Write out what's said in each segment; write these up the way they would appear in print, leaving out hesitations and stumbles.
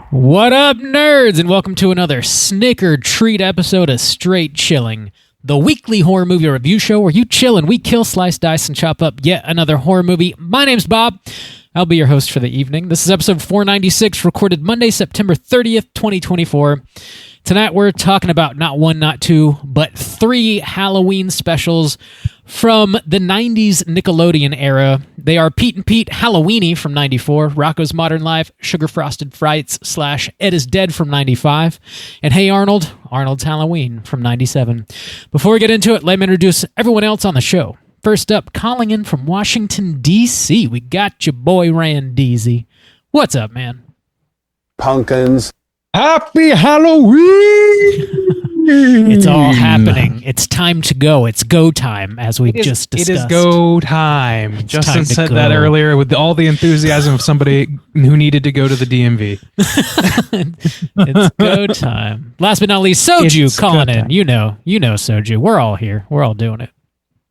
What up, nerds, and welcome to another Snicker Treat episode of Straight Chilling, the weekly horror movie review show where you chill and we kill, slice, dice, and chop up yet another horror movie. My name's Bob. I'll be your host for the evening. This is episode 496, recorded Monday, September 30th, 2024. Tonight we're talking about not one, not two, but three Halloween specials from the 90s Nickelodeon era. They are Pete and Pete Halloweenie from 94, Rocko's Modern Life, Sugar Frosted Frights / Ed is Dead from 95, and Hey Arnold, Arnold's Halloween from 97. Before we get into it, let me introduce everyone else on the show. First up, calling in from Washington, D.C., we got your boy Randeezy. What's up, man? Pumpkins. Happy Halloween! It's all happening. It's time to go. It's go time, as we just discussed. It is go time. Justin said that earlier with all the enthusiasm of somebody who needed to go to the DMV. It's go time. Last but not least, Soju it's calling in. You know Soju. We're all here. We're all doing it.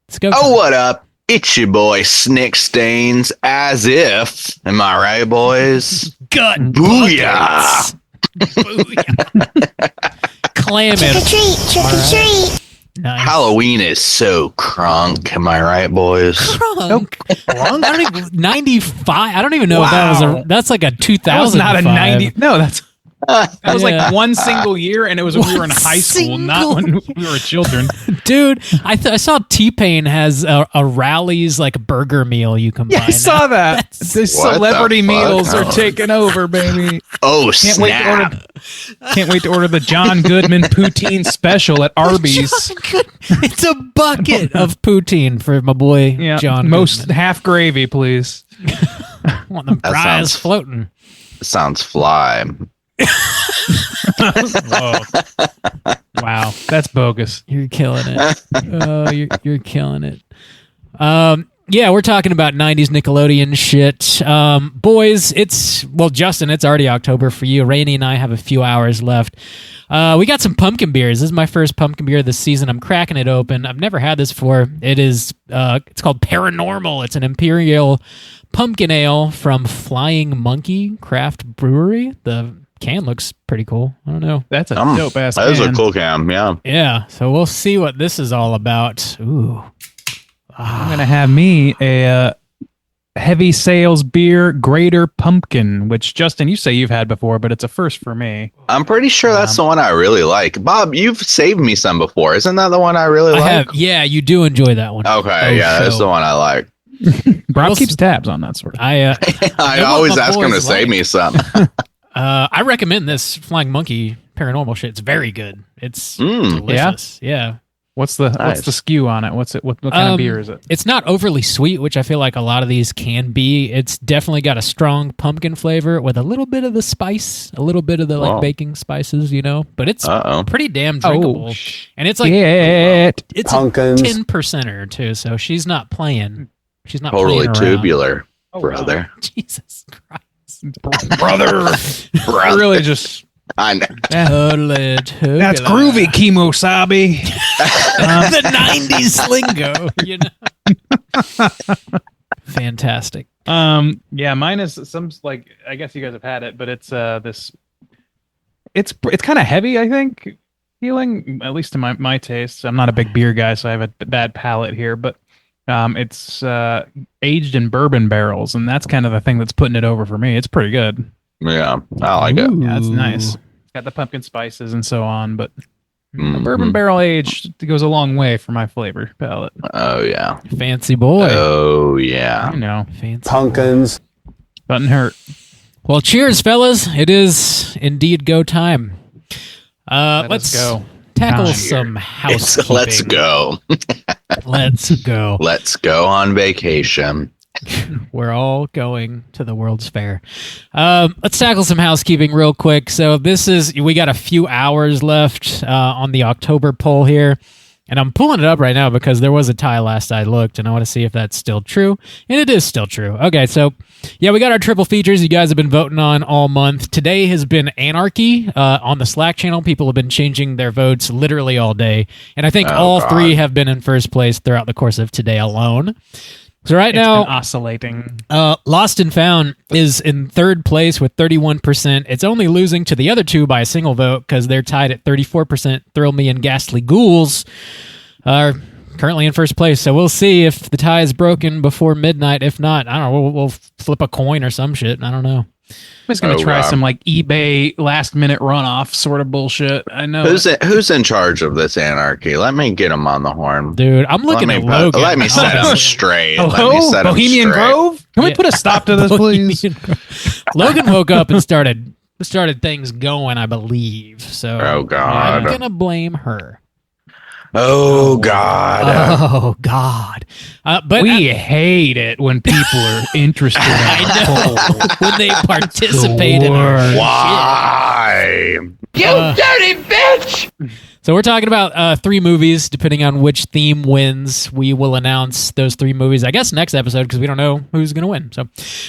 Let's go. Oh, what up? It's your boy Snick Stains, as if. Am I right, boys? Gut Booyah! Clam trick or treat, trick or treat. Nice. Halloween is so crunk. Am I right, boys? Crunk. I don't even 95. I don't even know if that was that's like a 2000. That was not a 90. No, that was like one single year, and it was when we were in high school, not when we were children. Dude, I saw T-Pain has a Rally's like burger meal you can buy. I saw that. The celebrity meals are taking over, baby. Oh, snap. Can't wait to order the John Goodman poutine special at Arby's. It's a bucket of poutine for my boy John Most Goodman. half gravy, please. Want them fries floating. Sounds fly. Whoa. Wow, that's bogus. You're killing it. Oh, you're killing it. Yeah, we're talking about 90s Nickelodeon shit. Boys, Justin, it's already October for you. Rainey and I have a few hours left. We got some pumpkin beers. This is my first pumpkin beer this season. I'm cracking it open. I've never had this before. It's called Paranormal. It's an Imperial pumpkin ale from Flying Monkey Craft Brewery. The can looks pretty cool. I don't know. That's a dope ass can. That is a cool can, yeah. Yeah, so we'll see what this is all about. Ooh. I'm going to have me a heavy sales beer, Greater Pumpkin, which, Justin, you say you've had before, but it's a first for me. I'm pretty sure that's the one I really like. Bob, you've saved me some before. Isn't that the one I really like? Yeah, you do enjoy that one. Okay, that's the one I like. Rob keeps tabs on that sort of I always ask him to save me some. I recommend this Flying Monkey Paranormal shit. It's very good. It's delicious. Yeah. What's the skew on it? What kind of beer is it? It's not overly sweet, which I feel like a lot of these can be. It's definitely got a strong pumpkin flavor with a little bit of the spice, a little bit of the like baking spices, but it's pretty damn drinkable. And it's like it's pumpkins. A 10%er too, so she's not playing. She's not totally playing tubular, brother. Wow. Jesus Christ. brother. I really just I know. Totally. That's groovy, Kimosabi. The 90s lingo, Fantastic. Yeah, mine is some like I guess you guys have had it, but it's it's kind of heavy, I think. Feeling, at least to my taste. I'm not a big beer guy, so I have a bad palate here, but it's aged in bourbon barrels, and that's kind of the thing that's putting it over for me. It's pretty good. Yeah, I like it. Yeah, it's nice. It's got the pumpkin spices and so on, but bourbon barrel aged goes a long way for my flavor palate. Oh, yeah. Fancy boy. Oh, yeah. I know. Fancy pumpkins. Doesn't hurt. Well, cheers, fellas. It is indeed go time. Let's go. Tackle some housekeeping. Let's go. Let's go. Let's go on vacation. We're all going to the World's Fair. Let's tackle some housekeeping real quick. So we got a few hours left on the October poll here. And I'm pulling it up right now because there was a tie last I looked, and I want to see if that's still true. And it is still true. Okay, so, yeah, we got our triple features you guys have been voting on all month. Today has been Anarchy on the Slack channel. People have been changing their votes literally all day. And I think all three have been in first place throughout the course of today alone. So right It's now, been oscillating. Lost and Found is in third place with 31%. It's only losing to the other two by a single vote because they're tied at 34%. Thrill Me and Ghastly Ghouls are currently in first place. So we'll see if the tie is broken before midnight. If not, I don't know. We'll flip a coin or some shit. I don't know. I'm just gonna try some like eBay last minute runoff sort of bullshit. I know Who's in charge of this anarchy? Let me get him on the horn. Dude, I'm looking at Logan. Let me set him straight. Hello? Let me set him Bohemian straight. Grove? Can we put a stop to this, please? Logan woke up and started things going, I believe. So Oh, God. I'm gonna blame her. Oh, God. Oh God! But We hate it when people are interested in I our know poll. when they participate in our shit. Why? So we're talking about 3 movies. Depending on which theme wins, we will announce those 3 movies, I guess, next episode, because we don't know who's going to win. So,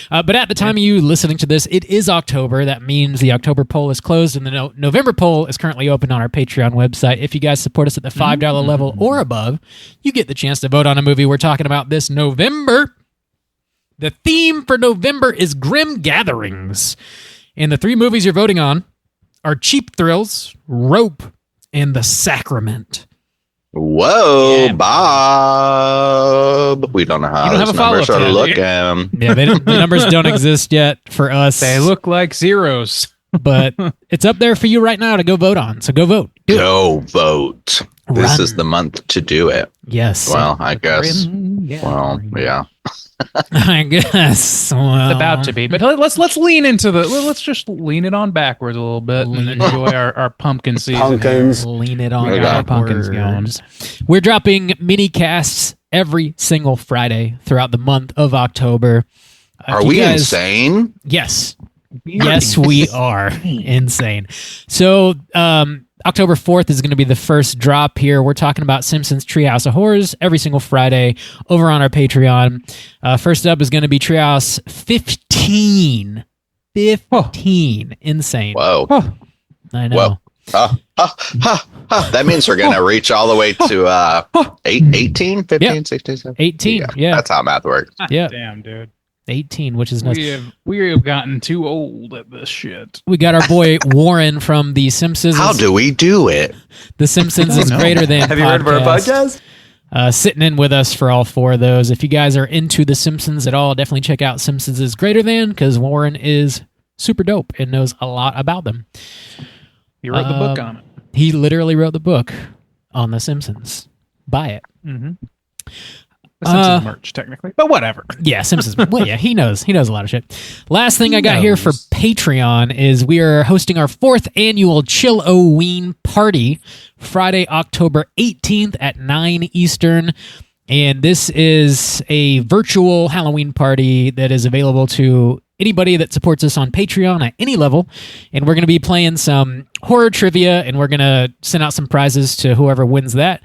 but at the time of you listening to this, it is October. That means the October poll is closed, and the November poll is currently open on our Patreon website. If you guys support us at the $5 level or above, you get the chance to vote on a movie we're talking about this November. The theme for November is Grim Gatherings. And the 3 movies you're voting on are Cheap Thrills, Rope, and The Sacrament. Whoa, Yeah. Bob. We don't know how You don't have those a follow-up numbers are tab, do you? looking. Yeah, the numbers don't exist yet for us. They look like zeros. But it's up there for you right now to go vote on. So go vote. Do it. Go vote. This Run. is the month to do it. Yes. Well, I guess. Yeah. Well, yeah. I guess. Well, It's about to be, but let's lean into let's just lean it on backwards a little bit and enjoy our pumpkin season. Pumpkins. lean it on We got pumpkins going. We're dropping mini casts every single Friday throughout the month of October. Are If you we guys- insane? Yes. Yes, we are insane. So, October 4th is going to be the first drop here. We're talking about Simpsons Treehouse of Horrors every single Friday over on our Patreon. First up is going to be Treehouse 15. 15. Insane. Whoa. I know. Whoa. That means we're going to reach all the way to 18, 15, Yep. 16, 17. 18. Yeah. That's how math works. Yeah. Damn, dude. 18, which is nuts. We have gotten too old at this shit. We got our boy Warren from The Simpsons. How do we do it? The Simpsons is greater than Have you heard of our podcast? Sitting in with us for all 4 of those. If you guys are into The Simpsons at all, definitely check out Simpsons is Greater Than, because Warren is super dope and knows a lot about them. You wrote the book on it. He literally wrote the book on The Simpsons. Buy it. Mm-hmm. The Simpsons merch, technically, but whatever. Yeah, Simpsons. Well, yeah, he knows a lot of shit. Last thing I got here for knows. Patreon is we are hosting our 4th annual Chill-O-Ween party Friday, October 18th at 9 Eastern. And this is a virtual Halloween party that is available to anybody that supports us on Patreon at any level. And we're going to be playing some horror trivia, and we're going to send out some prizes to whoever wins that.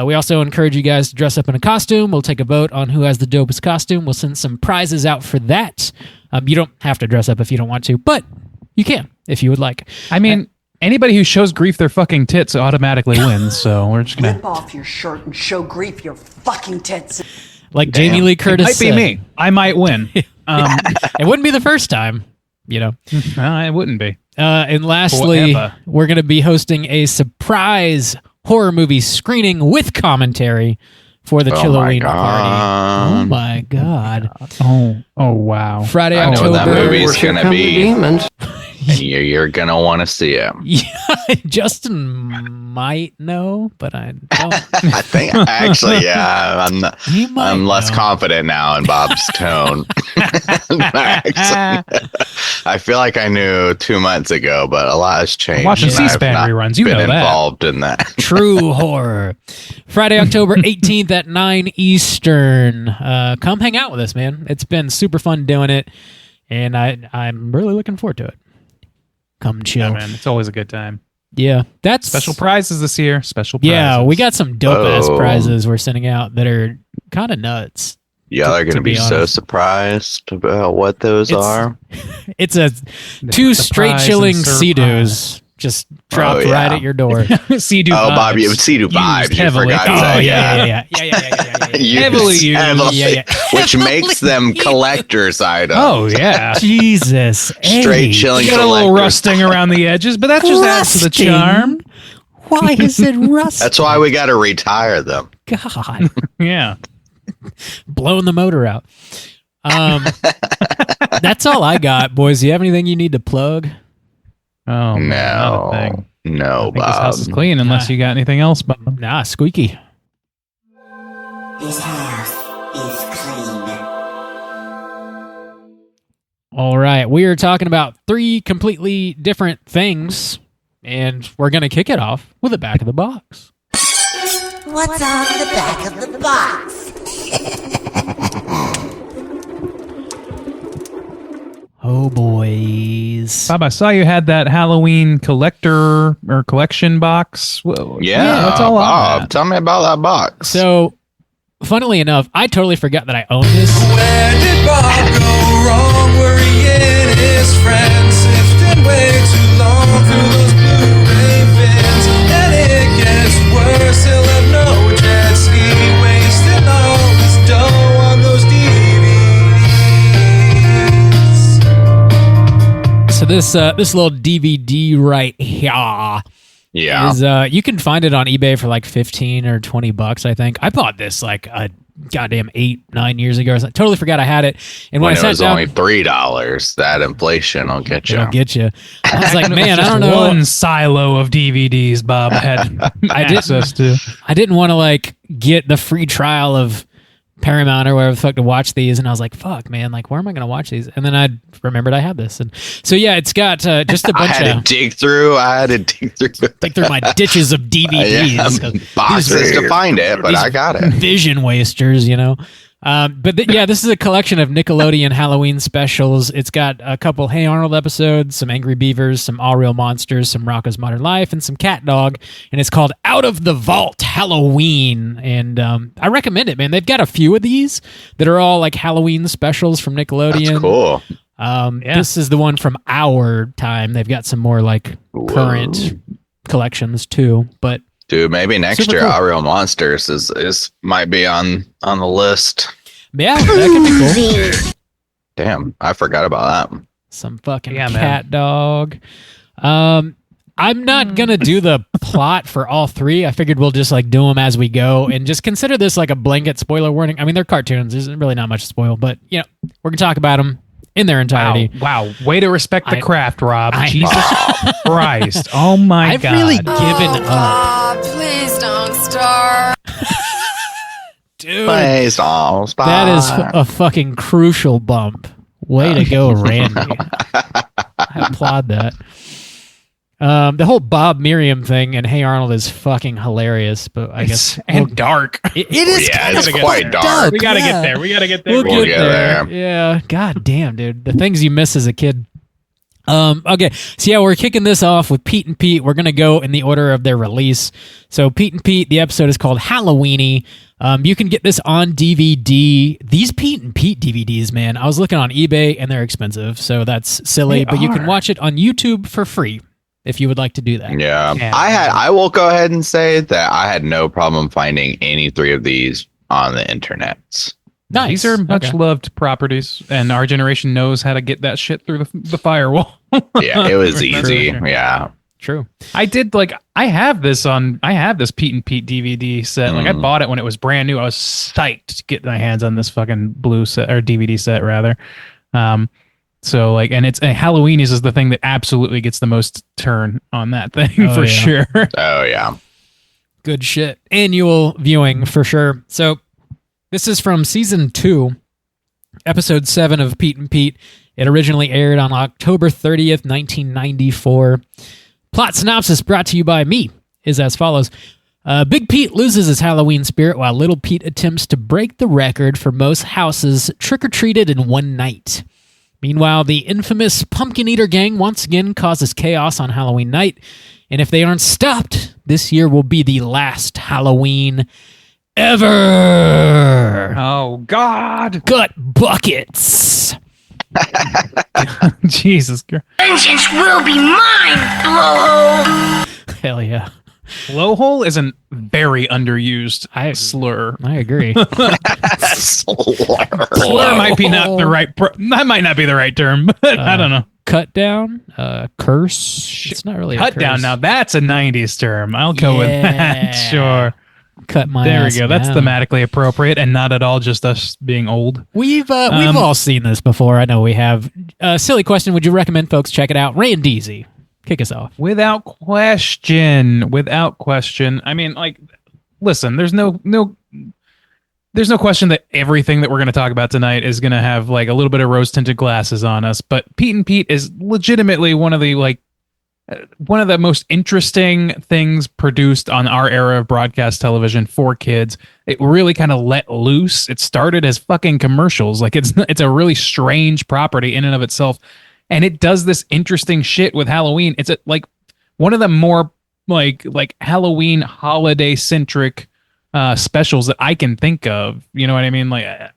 We also encourage you guys to dress up in a costume. We'll take a vote on who has the dopest costume. We'll send some prizes out for that. You don't have to dress up if you don't want to, but you can if you would like. I mean, anybody who shows grief their fucking tits automatically wins. So we're just gonna Rip off your shirt and show grief your fucking tits. Like Jamie Lee Curtis It might be said, me. I might win. It wouldn't be the first time, you know. It wouldn't be. And lastly, Forever. we're going to be hosting a surprise horror movie screening with commentary for the Oh my Chilloween party. God. Oh my God. Oh wow. Friday, I know what that October. movie's going to be. Demons. And you're going to want to see it. Yeah, Justin might know, but I don't. I think actually, yeah, He might I'm less know. confident now in Bob's tone. I feel like I knew 2 months ago, but a lot has changed. Watching and I've C-SPAN not reruns, you been know that. involved in that. True horror. Friday, October 18th at 9 Eastern. Come hang out with us, man. It's been super fun doing it, and I'm really looking forward to it. Come chill. Yeah, man, it's always a good time. Yeah, that's Special prizes this year. Special prizes. Yeah, we got some dope ass Oh. prizes we're sending out that are kind of nuts. Y'all are going to to be be so honest. surprised about what those It's- are. It's a two straight surprise chilling and Sea-Doos just dropped yeah. right at your door. Sea-Doo Oh, vibes. Bobby, Sea-Doo vibes. Used You heavily. forgot to Oh, say. yeah. Used Heavily used. heavily, Yeah. which makes them collector's items. Oh, yeah. Jesus. Straight Hey, chilling You got a little collectors. rusting around the edges, but that just adds to the Rusting? charm. Why is it rusty? That's why we got to retire them. God. Yeah. Blowing the motor out. That's all I got, boys. Do you have anything you need to plug? Oh, man, not a thing. No, I think this house is Bob. clean unless you got anything else, Bob. Nah, squeaky. This house is clean. All right. We are talking about 3 completely different things, and we're going to kick it off with the back of the box. What's on the back of the box? Oh, boys. Bob, I saw you had that Halloween collector or collection box. Yeah, what's all Bob, on that? tell me about that box. So, funnily enough, I totally forgot that I owned this. Where did Bob go wrong? Were he and his friends sifting way too long through those Blu-ray bins? And it gets worse, he'll have no jet ski, wasting all his dough on those DVDs. So this little DVD right here yeah. is you can find it on eBay for like 15 or 20 bucks, I think. I bought this like a goddamn 8-9 years ago. I totally forgot I had it. And when I it sat was down, only $3, that inflation will get you. it'll get you. I was like, man, I Just don't know. one silo of DVDs Bob had access to. I didn't want to like get the free trial of Paramount or whatever the fuck to watch these, and I was like, fuck, man, like where am I going to watch these? And then I remembered I had this, and so yeah, it's got just a I bunch had of to dig through. dig through my ditches of DVDs. Boxes to find it, but these I got it. Vision wasters, you know. Yeah, this is a collection of Nickelodeon Halloween specials. It's got a couple Hey Arnold episodes, some Angry Beavers, some All Real Monsters, some Rocko's Modern Life, and some Cat Dog. And it's called Out of the Vault Halloween. And I recommend it, man. They've got a few of these that are all like Halloween specials from Nickelodeon. That's cool. This is the one from our time. They've got some more like current collections too, but Dude, maybe next Super year, cool. All Real Monsters is might be on the list. yeah, that could be cool. Damn, I forgot about that. Some fucking Yeah, man. Cat Dog. I'm not gonna do the plot for all 3. I figured we'll just like do them as we go, and just consider this like a blanket spoiler warning. I mean, they're cartoons. There's really not much to spoil, but you know, we're gonna talk about them in their entirety. Wow. Way to respect the craft, Rob. I- Jesus Christ. Oh, my I've God. really given up, Please don't start. dude. Place all That is a fucking crucial bump. Way to go, Randy. I applaud that. The whole Bob Miriam thing and Hey Arnold is fucking hilarious, but I guess And dark. it is Yeah, kind it's of quite dark. We got to yeah. get there. We got to get there. We'll We'll get get there. there. Yeah. God damn, dude. The things you miss as a kid. Okay. So yeah, we're kicking this off with Pete and Pete. We're gonna go in the order of their release. So Pete and Pete, the episode is called Halloweenie. You can get this on DVD. These Pete and Pete DVDs, man. I was looking on eBay and they're expensive, so that's silly. But you can watch it on YouTube for free if you would like to do that. Yeah. Yeah. I will go ahead and say that I had no problem finding any 3 of these on the internet. Nice. These are much Okay. loved properties, and our generation knows how to get that shit through the firewall. Yeah, it was For easy. sure. Yeah. True. I have this Pete and Pete DVD set. Like I bought it when it was brand new. I was psyched to get my hands on this fucking blue set or DVD set rather. So like, and Halloweenies is the thing that absolutely gets the most turn on that thing Oh, for yeah. sure. Oh, yeah. Good shit. Annual viewing for sure. So this is from season 2, episode 7 of Pete and Pete. It originally aired on October 30th, 1994. Plot synopsis brought to you by me is as follows. Big Pete loses his Halloween spirit while Little Pete attempts to break the record for most houses trick-or-treated in one night. Meanwhile, the infamous Pumpkin Eater Gang once again causes chaos on Halloween night, and if they aren't stopped, this year will be the last Halloween ever. Oh God! Gut buckets. Jesus Christ. Vengeance will be mine, blowhole. Hell yeah. Blowhole is a very underused slur. I agree. Slur might be not the right. That might not be the right term. But I don't know. Cut down, curse. It's not really cut a curse. down. Now that's a '90s term. I'll go with that. Sure. Cut my. There we ass go. That's down. thematically appropriate and not at all just us being old. We've all seen this before. I know we have. Silly question. Would you recommend folks check it out? Ray and Deezy, kick us off. Without question. Without question. I mean, like, listen. There's no question that everything that we're going to talk about tonight is going to have like a little bit of rose-tinted glasses on us. But Pete and Pete is legitimately one of the most interesting things produced on our era of broadcast television for kids. It really kind of let loose. It started as fucking commercials. Like it's a really strange property in and of itself. And it does this interesting shit with Halloween. It's like one of the more like Halloween holiday centric specials that I can think of. You know what I mean? Like a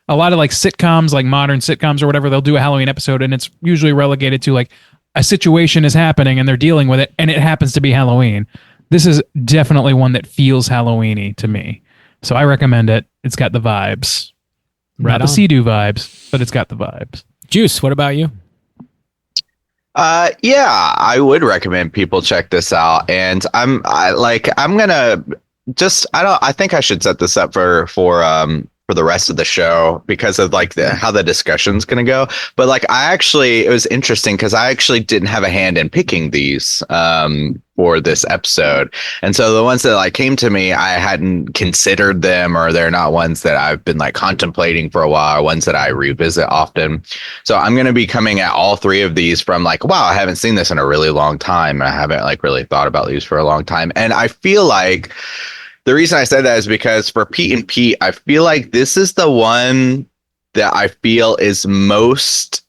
lot of like sitcoms, like modern sitcoms or whatever, they'll do a Halloween episode and it's usually relegated to like a situation is happening and they're dealing with it and it happens to be Halloween. This is definitely one that feels Halloweeny to me. So I recommend it. It's got the vibes. Right Not the on. Sea-Doo vibes, but it's got the vibes. Juice, what about you? Yeah, I would recommend people check this out. And I think I should set this up for the rest of the show because of like how the discussion's going to go. But like, it was interesting because I actually didn't have a hand in picking these for this episode. And so the ones that like came to me, I hadn't considered them, or they're not ones that I've been like contemplating for a while, or ones that I revisit often. So I'm going to be coming at all three of these from like, wow, I haven't seen this in a really long time. I haven't like really thought about these for a long time. And I feel like the reason I said that is because for Pete and Pete, I feel like this is the one that I feel is most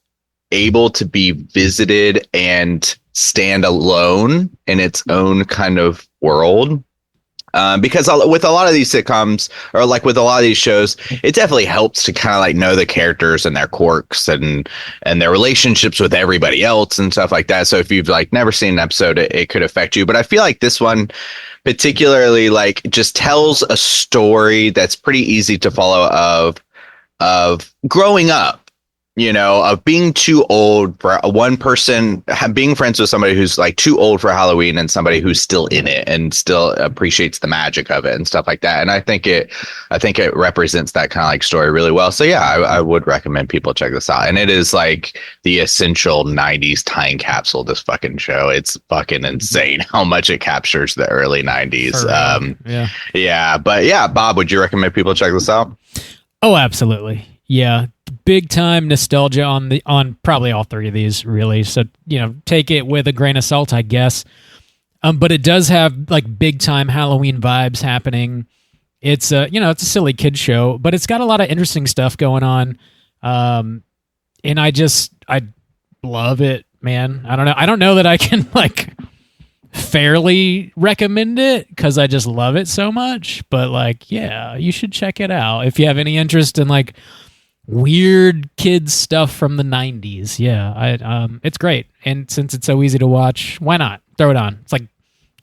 able to be visited and stand alone in its own kind of world. Because with a lot of these sitcoms, or like with a lot of these shows, it definitely helps to kind of like know the characters and their quirks and their relationships with everybody else and stuff like that. So if you've like never seen an episode, it could affect you. But I feel like this one particularly like just tells a story that's pretty easy to follow of growing up. You know, of being too old for one person, being friends with somebody who's like too old for Halloween and somebody who's still in it and still appreciates the magic of it and stuff like that. And I think it represents that kind of like story really well. So yeah, I would recommend people check this out. And it is like the essential 90s time capsule, this fucking show. It's fucking insane how much it captures the early 90s. Yeah. But yeah, Bob, would you recommend people check this out? Oh, absolutely. Yeah. Big time nostalgia on probably all three of these, really. So, you know, take it with a grain of salt, I guess. But it does have like big time Halloween vibes happening. It's it's a silly kid show, but it's got a lot of interesting stuff going on. And I love it, man. I don't know that I can like fairly recommend it because I just love it so much. But like, yeah, you should check it out if you have any interest in like weird kids stuff from the 90s. Yeah, it's great. And since it's so easy to watch, why not throw it on? It's like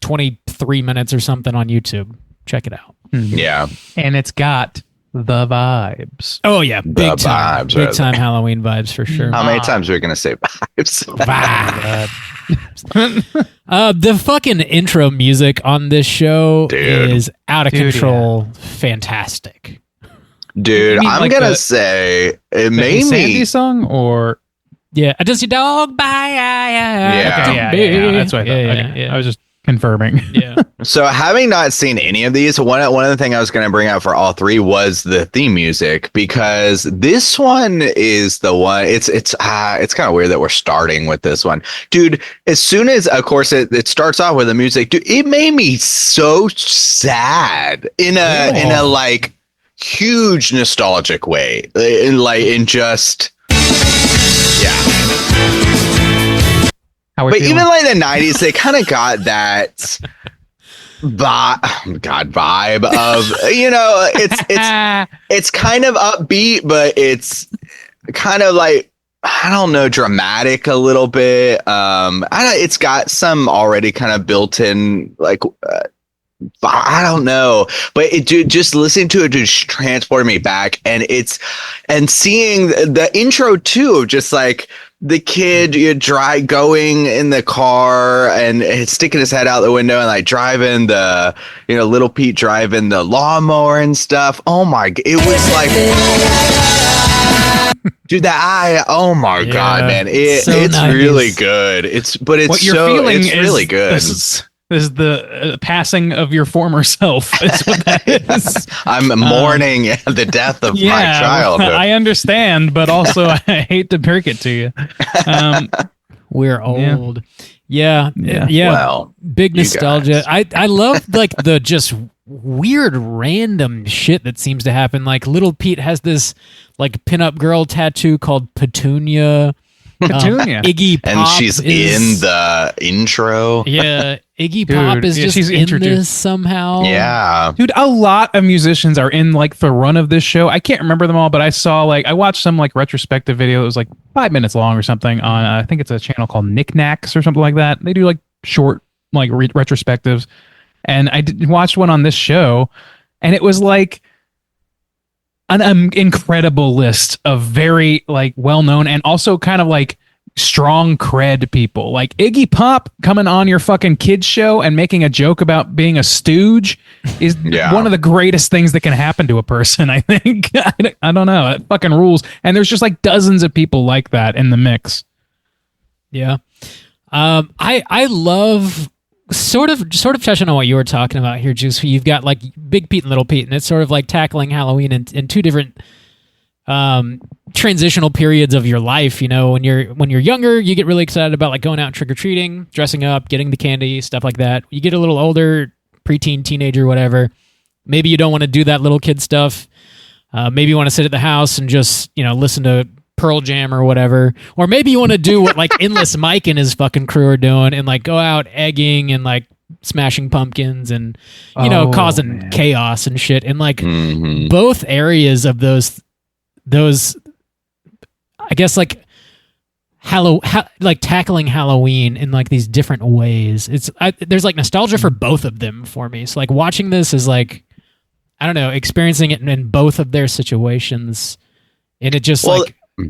23 minutes or something on YouTube. Check it out. Yeah. And it's got the vibes. Oh yeah, big time. Vibes, Big time Halloween vibes for sure. How many times are we going to say vibes? The fucking intro music on this show is out of control. Yeah. Fantastic. Dude, I'm like gonna say it made Sandy me. song or Yeah, I just your dog by Yeah. yeah, that's what I thought. Okay. I was just confirming. Yeah. So having not seen any of these, one of the things I was going to bring up for all three was the theme music, because this one is the one. It's kind of weird that we're starting with this one, dude. As soon as, of course, it starts off with the music, dude, it made me so sad in a like huge nostalgic way, in just But even like the 90s, they kind of got that vibe of, you know, it's kind of upbeat, but it's kind of like I don't know, dramatic a little bit. It's got some already kind of built in, like, I don't know, but just listening to it just transported me back, and seeing the intro too, just like the kid going in the car and sticking his head out the window and like driving the, little Pete driving the lawnmower and stuff. Oh my, it was like, dude, oh my God, man. It's nice. Really good. It's what you're feeling is really good. This is the passing of your former self. Is what that is. I'm mourning the death of my childhood. I understand, but also I hate to break it to you. We're old. Yeah. Well, big nostalgia. I love like the just weird random shit that seems to happen. Like little Pete has this like pinup girl tattoo called Petunia. Iggy Pop, and she's in the intro. Yeah, Iggy Pop is just in this somehow. Yeah, dude, a lot of musicians are in like the run of this show. I can't remember them all, but I watched some like retrospective video. It was like 5 minutes long or something on I think it's a channel called Knickknacks or something like that. They do like short like retrospectives, and I watched one on this show, and it was like an incredible list of very like well-known and also kind of like strong cred people. Like Iggy Pop coming on your fucking kids show and making a joke about being a stooge is one of the greatest things that can happen to a person, I think. I don't know. It fucking rules. And there's just like dozens of people like that in the mix. Yeah. I love sort of touching on what you were talking about here, Juice. You've got like Big Pete and Little Pete, and it's sort of like tackling Halloween in two different transitional periods of your life. When you're younger, you get really excited about like going out trick or treating, dressing up, getting the candy, stuff like that. You get a little older, preteen, teenager, whatever. Maybe you don't want to do that little kid stuff. Maybe you want to sit at the house and just listen to Pearl Jam or whatever, or maybe you want to do what like Endless Mike and his fucking crew are doing and like go out egging and like smashing pumpkins and causing chaos and shit. And like both areas of those I guess like like tackling Halloween in like these different ways. There's like nostalgia for both of them for me. So like watching this is like, I don't know, experiencing it in both of their situations, and it just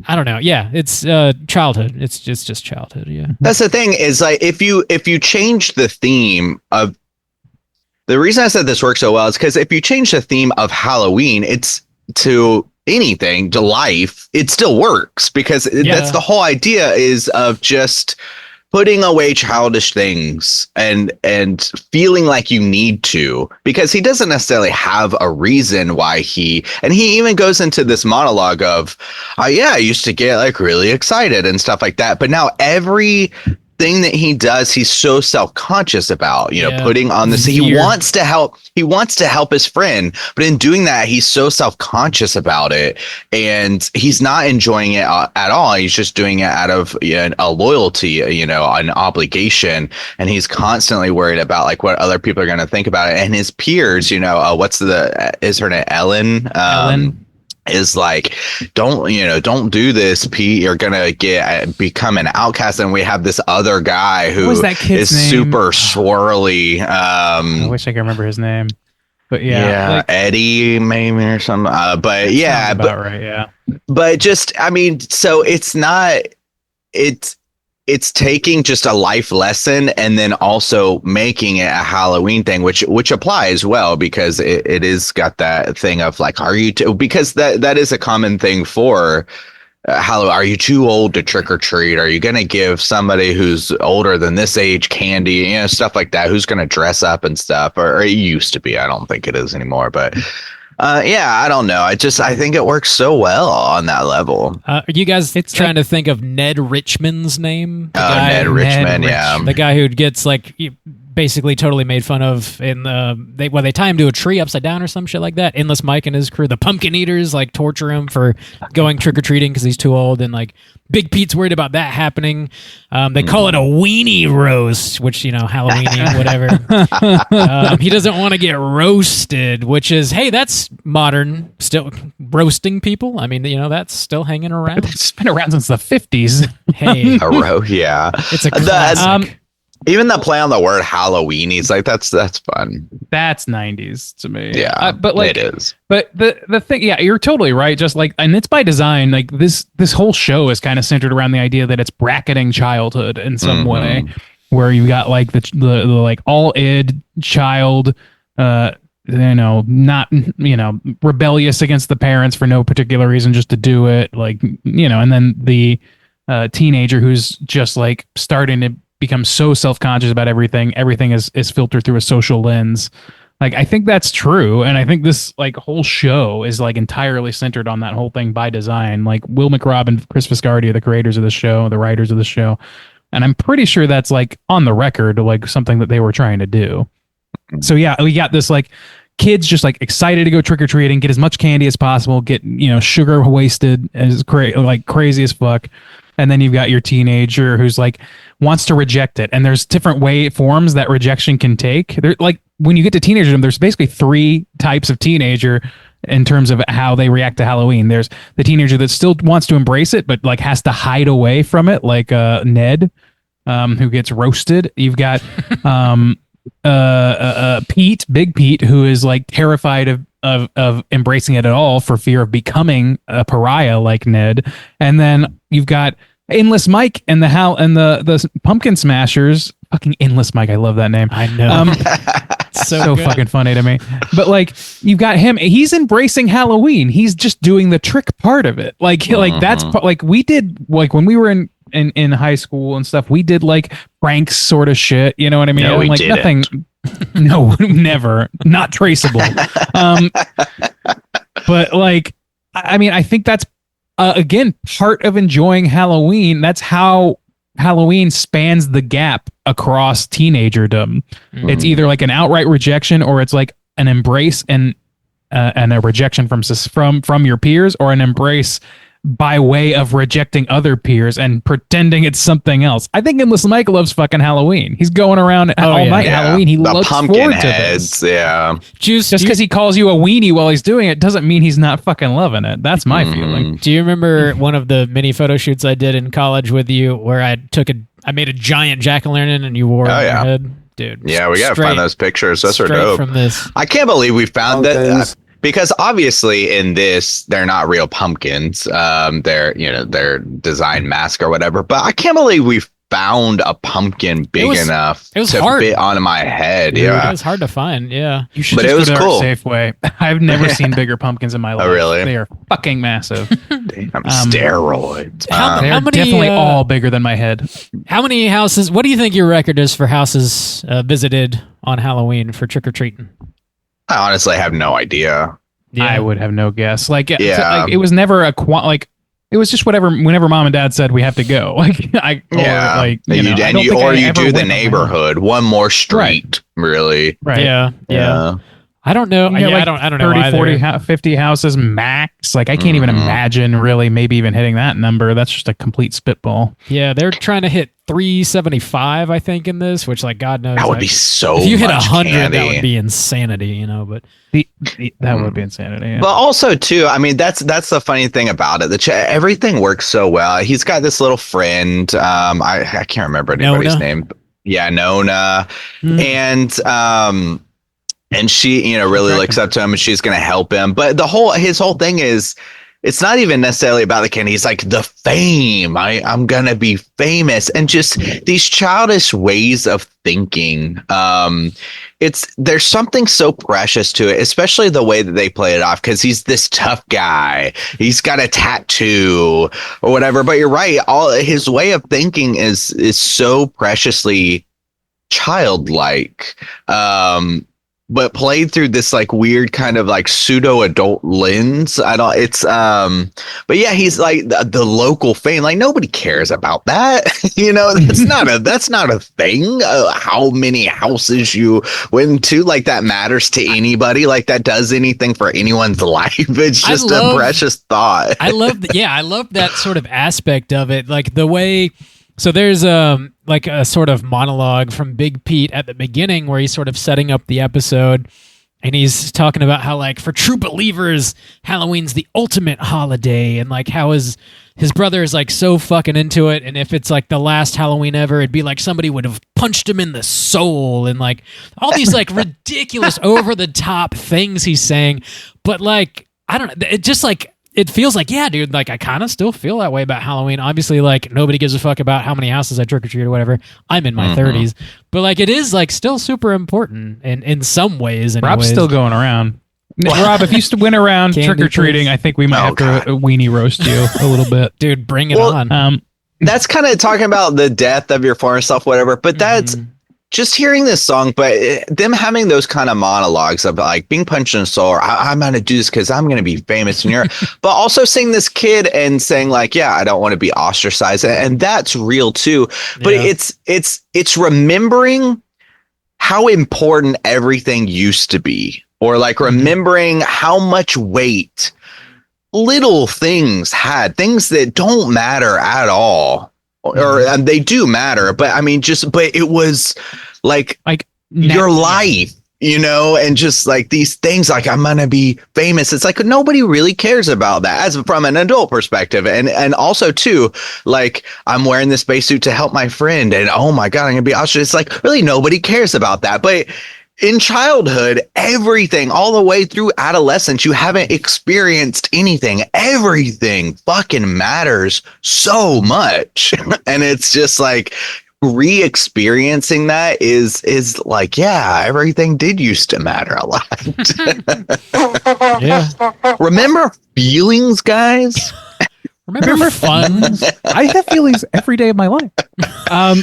I don't know. Yeah, it's childhood. It's just childhood. Yeah, that's the thing is like if you change the theme of the reason I said this works so well is because if you change the theme of Halloween, it's to anything, to life, it still works because that's the whole idea is of just putting away childish things and feeling like you need to, because he doesn't necessarily have a reason why he even goes into this monologue of, I used to get like really excited and stuff like that. But now every thing that he does, he's so self-conscious about, putting on this. He wants to help his friend, but in doing that, he's so self-conscious about it, and he's not enjoying it at all. He's just doing it out of a loyalty, an obligation, and he's constantly worried about like what other people are going to think about it. And his peers, is her name Ellen? Is like, don't do this, Pete. You're gonna become an outcast. And we have this other guy who is super swirly. I wish I could remember his name, but like, Eddie maybe or something. But right, yeah. But just, I mean, so it's not. It's taking just a life lesson and then also making it a Halloween thing, which applies well because it is got that thing of like, are you because that is a common thing for Halloween. Are you too old to trick or treat? Are you going to give somebody who's older than this age candy, stuff like that? Who's going to dress up and stuff? Or it used to be. I don't think it is anymore, but I don't know. I think it works so well on that level. Are you guys trying to think of Ned Richmond's name? Ned Richmond, yeah. The guy who gets like basically totally made fun of in they tie him to a tree upside down or some shit like that. Endless Mike and his crew, the Pumpkin Eaters, like torture him for going trick or treating because he's too old, and like Big Pete's worried about that happening. They call it a weenie roast, which Halloweenie, whatever. He doesn't want to get roasted, which is that's modern, still roasting people. I mean, that's still hanging around. It's been around since the 50s. Hey, Yeah, it's a classic. Even the play on the word Halloweenie is like that's fun. That's 90s to me. Yeah, but like it is. But the thing, you're totally right. Just like, and it's by design. Like this whole show is kind of centered around the idea that it's bracketing childhood in some way, where you got like the like all id child, not rebellious against the parents for no particular reason, just to do it, like and then the teenager who's just like starting to become so self-conscious about everything is filtered through a social lens. Like, I think that's true, and I think this like whole show is like entirely centered on that whole thing by design. Like, Will McRobb and Chris Viscardi are the creators of the show, the writers of the show, and I'm pretty sure that's like on the record, like something that they were trying to do. So we got this like kids just like excited to go trick-or-treating, get as much candy as possible, get sugar wasted as crazy as fuck. And then you've got your teenager who's like wants to reject it. And there's different forms that rejection can take. They're like, when you get to teenagerdom, there's basically 3 types of teenager in terms of how they react to Halloween. There's the teenager that still wants to embrace it, but like has to hide away from it, like Ned, who gets roasted. You've got Pete, Big Pete, who is like terrified of embracing it at all for fear of becoming a pariah like Ned. And then you've got Endless Mike and the Pumpkin Smashers. Fucking Endless Mike, I love that name. I know. so fucking funny to me. But like, you've got him. He's embracing Halloween. He's just doing the trick part of it. Like that's like we did like when we were in high school and stuff. We did like pranks sort of shit. You know what I mean? No, we like didn't. Nothing. No, never. Not traceable. But like, I mean, I think that's again part of enjoying Halloween. That's how Halloween spans the gap across teenagerdom. It's either like an outright rejection, or it's like an embrace and a rejection from your peers, or an embrace by way of rejecting other peers and pretending it's something else. I think Endless Mike loves fucking Halloween. He's going around all night Halloween. He looks forward to this. Yeah. Just because he calls you a weenie while he's doing it doesn't mean he's not fucking loving it. That's my feeling. Do you remember one of the mini photo shoots I did in college with you where I made a giant jack-o'-lantern and you wore it on your head? Dude. Yeah, we gotta find those pictures. Those are dope. From this. I can't believe we found that. Because obviously in this, they're not real pumpkins. They're design mask or whatever. But I can't believe we found a pumpkin big enough to fit onto my head. Yeah, it was hard to find. Yeah, you should. But it was cool. Safeway. I've never seen bigger pumpkins in my life. Oh, really? They are fucking massive. Damn, steroids. How many, definitely all bigger than my head. How many houses? What do you think your record is for houses visited on Halloween for trick or treating? I honestly have no idea. Yeah. I would have no guess. Like it was never it was just whenever mom and dad said we have to go. Or you do the neighborhood, one more street, really. Right. Yeah. I don't know. I don't know. 30, 40, 50 houses max. Like I can't even imagine really maybe even hitting that number. That's just a complete spitball. Yeah, they're trying to hit 375, I think, in this, which like God knows. That would be so if you hit much 100, candy. that would be insanity, but that would be insanity. Yeah. But also too, I mean, that's the funny thing about it. Everything works so well. He's got this little friend. I can't remember anybody's name. Yeah, Nona. And she, really looks up to him and she's going to help him. But his whole thing is, it's not even necessarily about the candy. He's like, the fame. I'm going to be famous. And just these childish ways of thinking. There's something so precious to it, especially the way that they play it off, because he's this tough guy. He's got a tattoo or whatever. But you're right. His way of thinking is so preciously childlike. but played through this like weird kind of like pseudo adult lens. But yeah, he's like the local fame. Like nobody cares about that. That's not a thing. How many houses you went to, like that matters to anybody. Like that does anything for anyone's life. It's just a precious thought. I love that sort of aspect of it. Like the way. So there's like a sort of monologue from Big Pete at the beginning where he's sort of setting up the episode, and he's talking about how like for true believers, Halloween's the ultimate holiday, and like how his brother is like so fucking into it, and if it's like the last Halloween ever, it'd be like somebody would have punched him in the soul, and like all these like ridiculous over the top things he's saying, but like I don't know, it just like. It feels like, yeah, dude, like I kind of still feel that way about Halloween. Obviously, like nobody gives a fuck about how many houses I trick or treat or whatever. I'm in my 30s, but like it is like still super important in some ways. Rob's still going around. Rob, if you went around trick or treating, I think we might have to weenie roast you a little bit, dude. Bring it on. That's kind of talking about the death of your former self, whatever. But that's just hearing this song, but them having those kind of monologues of like being punched in the soul, or I'm going to do this because I'm going to be famous in Europe, but also seeing this kid and saying like, yeah, I don't want to be ostracized. And that's real too. But it's remembering how important everything used to be, or like remembering how much weight little things had, things that don't matter at all. Or they do matter, but I mean, but it was like your life, and just like these things, like I'm gonna be famous. It's like nobody really cares about that as from an adult perspective, and also too, like I'm wearing this spacesuit to help my friend, and oh my god, I'm gonna be Austrian. It's like really nobody cares about that, but. In childhood, everything all the way through adolescence, you haven't experienced anything. Everything fucking matters so much. And it's just like re-experiencing that is like, yeah, everything did used to matter a lot. Yeah. Remember feelings, guys? Remember fun? I have feelings every day of my life.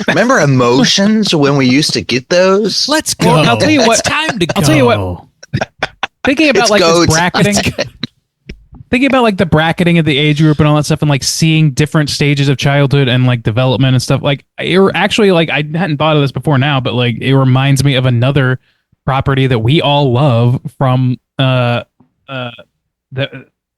Remember emotions when we used to get those? Let's go. Well, I'll tell you what. It's time to go. I'll tell you what. Thinking about like this bracketing. Thinking about like the bracketing of the age group and all that stuff, and like seeing different stages of childhood and like development and stuff. Like it were actually like I hadn't thought of this before now, but like it reminds me of another property that we all love from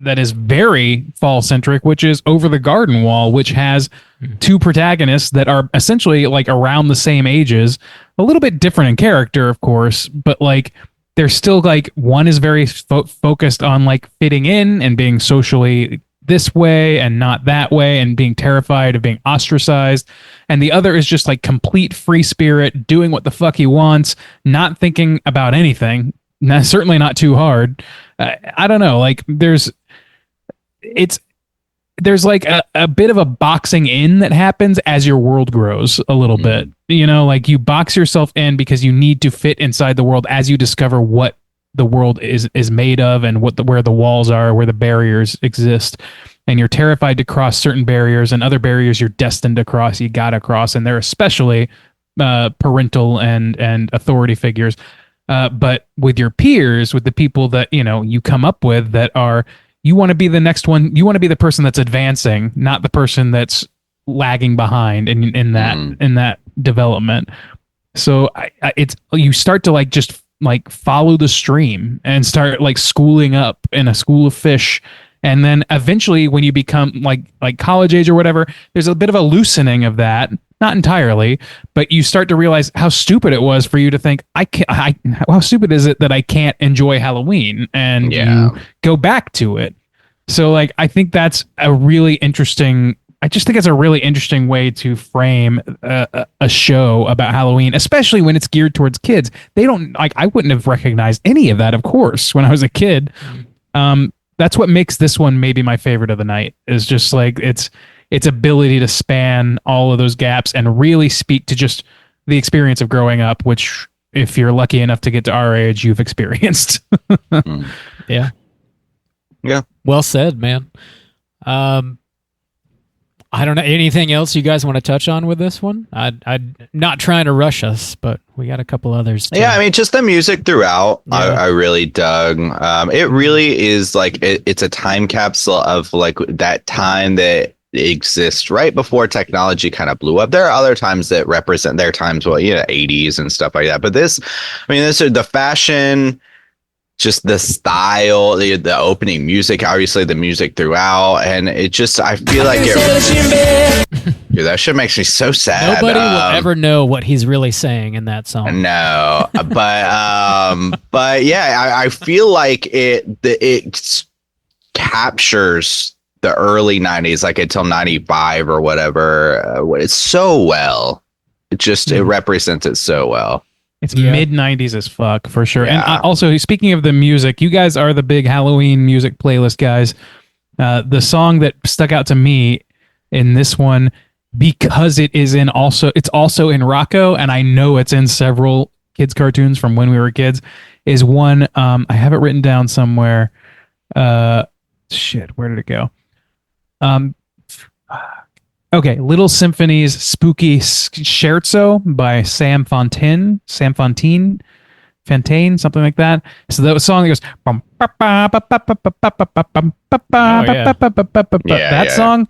that is very fall centric, which is Over the Garden Wall, which has two protagonists that are essentially like around the same ages, a little bit different in character, of course, but like they're still like one is very focused on like fitting in and being socially this way and not that way and being terrified of being ostracized. And the other is just like complete free spirit, doing what the fuck he wants, not thinking about anything. Certainly not too hard. I don't know. Like there's like a bit of a boxing in that happens as your world grows a little bit, like you box yourself in because you need to fit inside the world as you discover what the world is made of and where the walls are, where the barriers exist. And you're terrified to cross certain barriers, and other barriers you're destined to cross, you gotta cross. And they're especially parental and authority figures. But with your peers, with the people that, you come up with that are, you want to be the next one. You want to be the person that's advancing, not the person that's lagging behind in that development. So you start to like just like follow the stream and start like schooling up in a school of fish. And then eventually when you become like college age or whatever, there's a bit of a loosening of that. Not entirely, but you start to realize how stupid it was for you to think, how stupid is it that I can't enjoy Halloween? And you go back to it. So like, I think that's a really interesting, I just think it's a really interesting way to frame a show about Halloween, especially when it's geared towards kids. They don't like, I wouldn't have recognized any of that, of course, when I was a kid. That's what makes this one maybe my favorite of the night, is just like its ability to span all of those gaps and really speak to just the experience of growing up, which if you're lucky enough to get to our age, you've experienced. Yeah. Yeah. Well said, man. I don't know. Anything else you guys want to touch on with this one? I'm not trying to rush us, but we got a couple others. Yeah, I mean, just the music throughout, I really dug. It really is like it's a time capsule of like that time that exists right before technology kind of blew up. There are other times that represent their times, 80s and stuff like that. But this is the fashion, just the style, the opening music, obviously the music throughout, and it just, I feel like dude, that shit makes me so sad. Nobody will ever know what he's really saying in that song. No, but yeah, I feel like it captures the early 90s, like until 95 or whatever. It's so well. It represents it so well. It's mid 90s as fuck for sure. Yeah. And also, speaking of the music, you guys are the big Halloween music playlist guys. The song that stuck out to me in this one, because it's also in Rocko, and I know it's in several kids cartoons from when we were kids, is one, I have it written down somewhere. Shit, where did it go? Okay, Little Symphony's Spooky Scherzo by Sam Fontaine, something like that. So that song that goes that song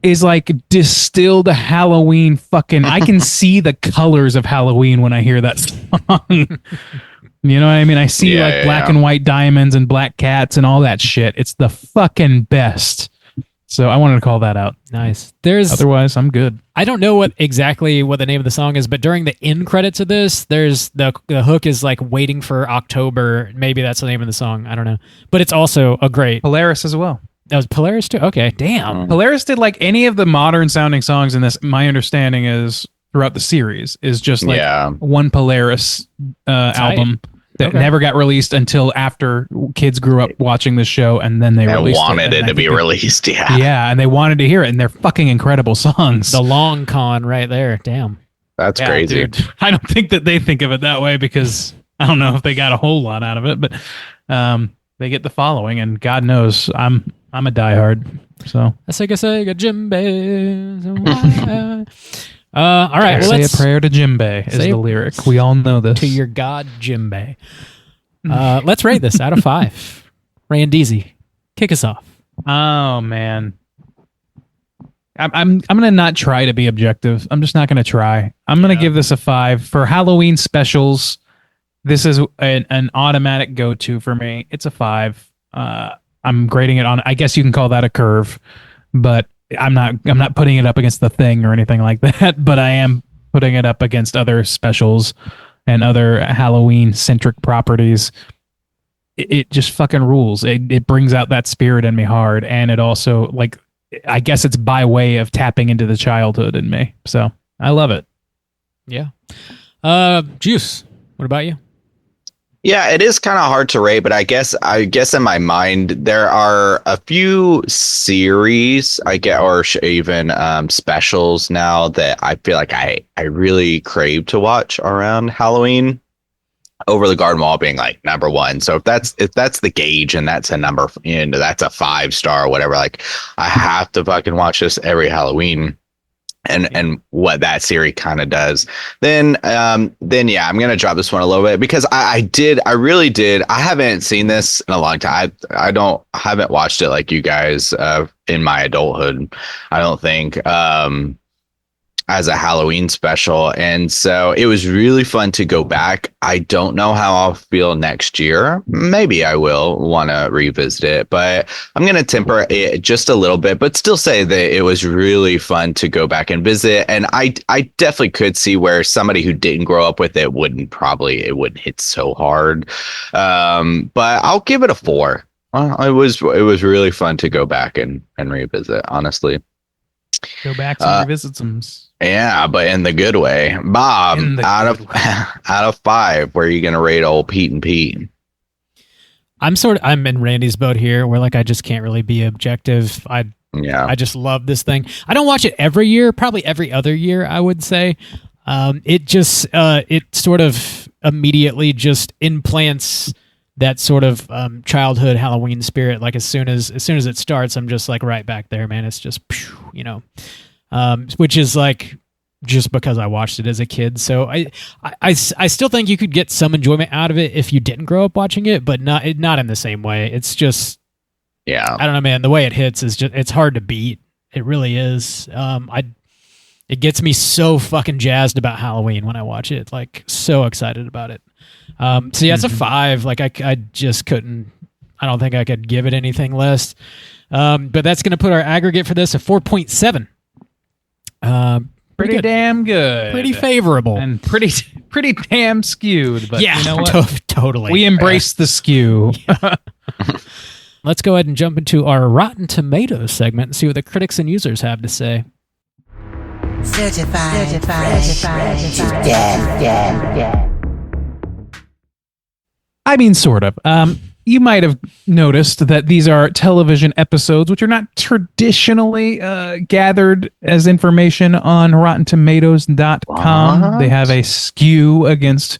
is like distilled Halloween fucking. I can see the colors of Halloween when I hear that song. You know what I mean? I see black and white diamonds and black cats and all that shit. It's the fucking best. So I wanted to call that out. Nice. Otherwise, I'm good. I don't know exactly what the name of the song is, but during the end credits of this, there's the hook is like waiting for October. Maybe that's the name of the song. I don't know. But it's also a great Polaris as well. That was Polaris too? Okay, damn. Polaris did like any of the modern sounding songs in this. My understanding is throughout the series is just like one Polaris album that never got released until after kids grew up watching the show, and then they wanted it to be released. Yeah, and they wanted to hear it, and they're fucking incredible songs. The long con right there. Damn. That's crazy. Dude. I don't think that they think of it that way, because I don't know if they got a whole lot out of it, but they get the following, and God knows I'm a diehard. So Sega Jimbe. All right. Say a prayer to Jimbe is the lyric. We all know this. To your God, Jimbe. Let's rate this out of 5. Randeezy, kick us off. Oh man, I'm gonna not try to be objective. I'm just not gonna try. I'm gonna give this a 5 for Halloween specials. This is an automatic go-to for me. It's a 5. I'm grading it on. I guess you can call that a curve, but I'm not putting it up against The Thing or anything like that, but I am putting it up against other specials and other Halloween-centric properties. It just fucking rules. It brings out that spirit in me hard, and it also, like, I guess it's by way of tapping into the childhood in me. So I love it. Yeah. Juice, what about you? Yeah, it is kind of hard to rate, but I guess in my mind there are a few series or even specials now that I feel like I really crave to watch around Halloween. Over the Garden Wall being like number 1. So if that's the gauge and that's a number, that's a 5-star or whatever, like I have to fucking watch this every Halloween. And what that series kind of does, then I'm gonna drop this one a little bit, because I really did. I haven't seen this in a long time. I haven't watched it like you guys in my adulthood, I don't think, as a Halloween special. And so it was really fun to go back. I don't know how I'll feel next year. Maybe I will want to revisit it, but I'm going to temper it just a little bit, but still say that it was really fun to go back and visit. And I definitely could see where somebody who didn't grow up with it wouldn't hit so hard. But I'll give it a 4. It was really fun to go back and revisit, honestly. Go back and revisit some. Yeah, but in the good way. Bob, out of 5, where are you going to rate old Pete and Pete? I'm in Randy's boat here, where like I just can't really be objective. I just love this thing. I don't watch it every year, probably every other year, I would say. It sort of immediately just implants that sort of childhood Halloween spirit. Like as soon as it starts, I'm just like right back there, man. It's just, which is like just because I watched it as a kid. So I still think you could get some enjoyment out of it if you didn't grow up watching it, but not in the same way. It's just, I don't know, man. The way it hits is just, it's hard to beat. It really is. It gets me so fucking jazzed about Halloween when I watch it. Like so excited about it. So yeah, it's a 5. Like I just couldn't. I don't think I could give it anything less. But that's going to put our aggregate for this at 4.7. Pretty damn good. Pretty favorable. And pretty damn skewed. But yeah, you know what? Totally. We embrace the skew. Let's go ahead and jump into our Rotten Tomatoes segment and see what the critics and users have to say. Certified fresh to death. I mean, sort of. You might have noticed that these are television episodes, which are not traditionally gathered as information on RottenTomatoes.com. What? They have a skew against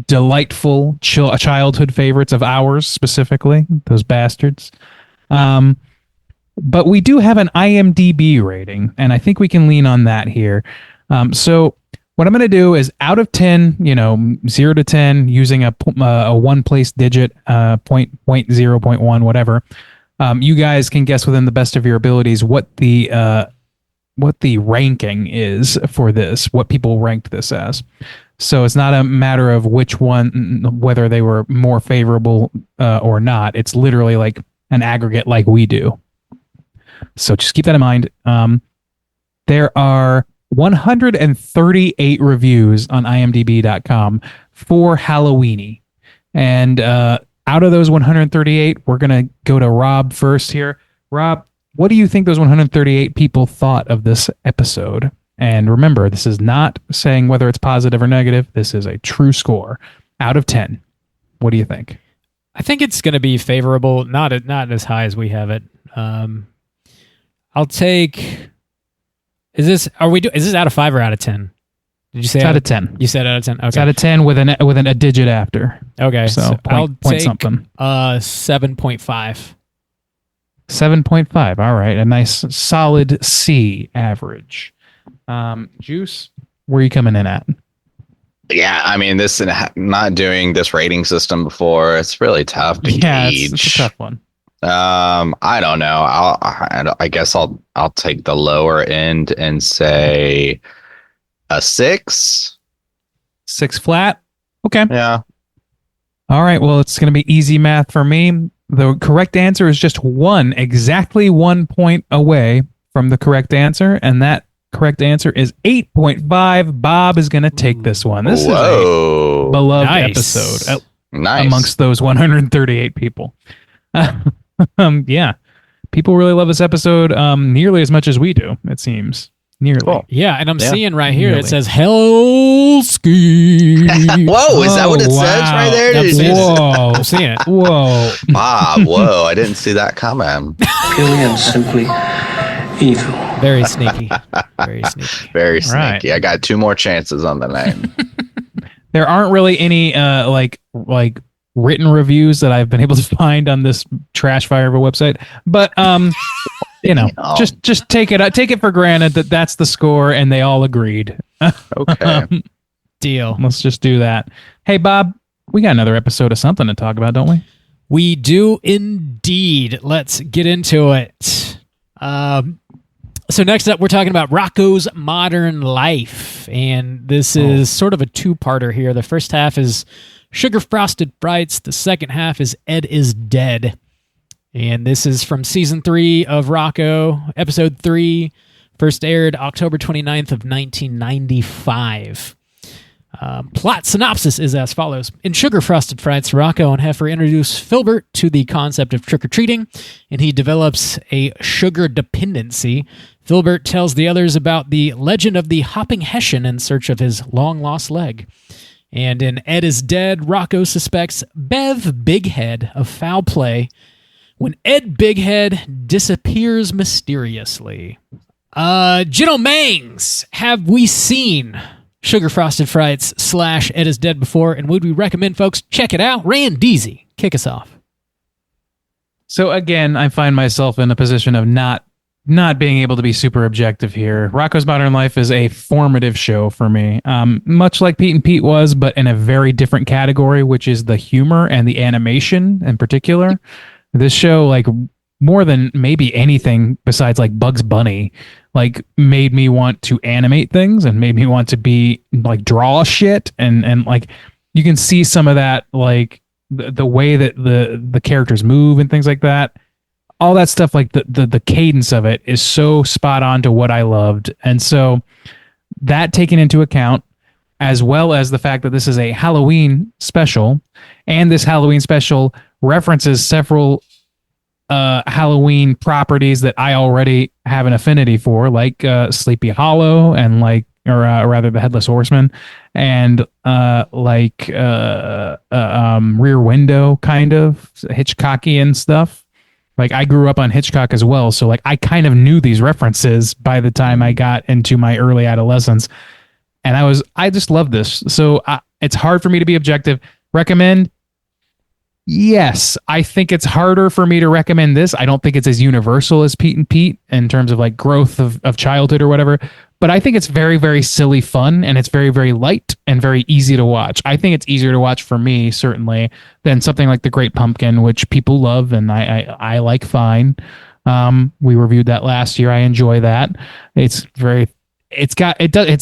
delightful childhood favorites of ours, specifically, those bastards. But we do have an IMDb rating, and I think we can lean on that here. So what I'm going to do is out of 10, 0 to 10, using a one-place digit, point, 0, 0.1, whatever, you guys can guess within the best of your abilities what the ranking is for this, what people ranked this as. So it's not a matter of which one, whether they were more favorable or not. It's literally like an aggregate like we do. So just keep that in mind. There are 138 reviews on IMDb.com for Halloweenie. And out of those 138, we're going to go to Rob first here. Rob, what do you think those 138 people thought of this episode? And remember, this is not saying whether it's positive or negative. This is a true score. Out of 10, what do you think? I think it's going to be favorable, not as high as we have it. I'll take... Is this out of 5 or out of 10? Did you say it's out of 10? You said out of 10. Okay. It's out of 10 with a digit after. Okay. So I'll point take something. 7.5. 7.5. All right. A nice solid C average. Juice, where are you coming in at? Yeah, I mean, this not doing this rating system before, it's really tough to gauge. It's a tough one. I don't know. I guess I'll take the lower end and say a 6. 6 flat. Okay. Yeah. All right. Well, it's going to be easy math for me. The correct answer is just exactly 1 point away from the correct answer, and that correct answer is 8.5. Bob is going to take this one. This is a beloved episode amongst those 138 people. Yeah, people really love this episode nearly as much as we do, it seems. Nearly. Cool. Yeah, and I'm seeing right here, it says Housekeeping. Whoa, is that what it says right there? Whoa. I'm seeing it. Whoa. Bob, whoa, I didn't see that coming. Purely and simply evil. Very sneaky. Very sneaky. Very sneaky. Right. I got 2 more chances on the name. There aren't really any like written reviews that I've been able to find on this trash fire of a website, but just take it for granted that that's the score and they all agreed. Okay. Deal. Let's just do that. Hey Bob, we got another episode of something to talk about, don't we? We do indeed. Let's get into it. So next up, we're talking about Rocko's Modern Life, and this is sort of a 2-parter here. The first half is Sugar Frosted Frights. The second half is Ed is Dead. And this is from Season 3 of Rocko, Episode 3, first aired October 29th of 1995. Plot synopsis is as follows. In Sugar Frosted Frights, Rocko and Heifer introduce Filbert to the concept of trick-or-treating, and he develops a sugar dependency. Filbert tells the others about the legend of the hopping Hessian in search of his long-lost leg. And in Ed is Dead, Rocko suspects Bev Bighead of foul play when Ed Bighead disappears mysteriously. Gentlemangs, have we seen Sugar Frosted Frights / Ed is Dead Before, and would we recommend folks check it out? Randeezy, kick us off. So again, I find myself in a position of not being able to be super objective here. Rocko's Modern Life is a formative show for me, much like Pete and Pete was, but in a very different category, which is the humor and the animation in particular. This show, like more than maybe anything besides like Bugs Bunny, like made me want to animate things and made me want to be like draw shit and like you can see some of that, like the way that the characters move and things like that. All that stuff, like the cadence of it is so spot on to what I loved. And so that taken into account, as well as the fact that this is a Halloween special, and this Halloween special references several Halloween properties that I already have an affinity for, like Sleepy Hollow and like, or rather the Headless Horseman, and like Rear Window, kind of Hitchcockian stuff. Like I grew up on Hitchcock as well, so like I kind of knew these references by the time I got into my early adolescence, and I just love this. So it's hard for me to be objective. Recommend? Yes, I think it's harder for me to recommend this. I don't think it's as universal as Pete and Pete in terms of like growth of childhood or whatever. But I think it's very, very silly fun, and it's very, very light and very easy to watch. I think it's easier to watch for me, certainly, than something like The Great Pumpkin, which people love and I like fine. We reviewed that last year. I enjoy that. It's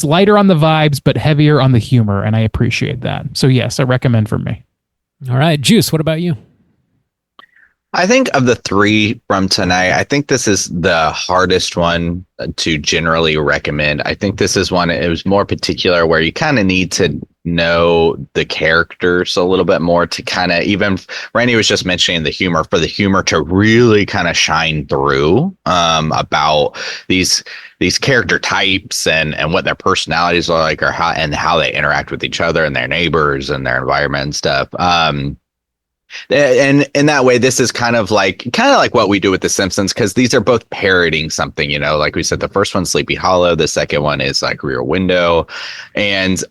lighter on the vibes, but heavier on the humor, and I appreciate that. So yes, I recommend for me. All right, Juice, what about you? I think of the three from tonight, I think this is the hardest one to generally recommend. I think this is one, it was more particular where you kind of need to know the characters a little bit more to kind of, even Randy was just mentioning the humor, for the humor to really kind of shine through about these character types and what their personalities are like, or how they interact with each other and their neighbors and their environment and stuff. And in that way, this is kind of like what we do with The Simpsons, because these are both parroting something, you know, like we said, the first one's Sleepy Hollow, the second one is like Rear Window, and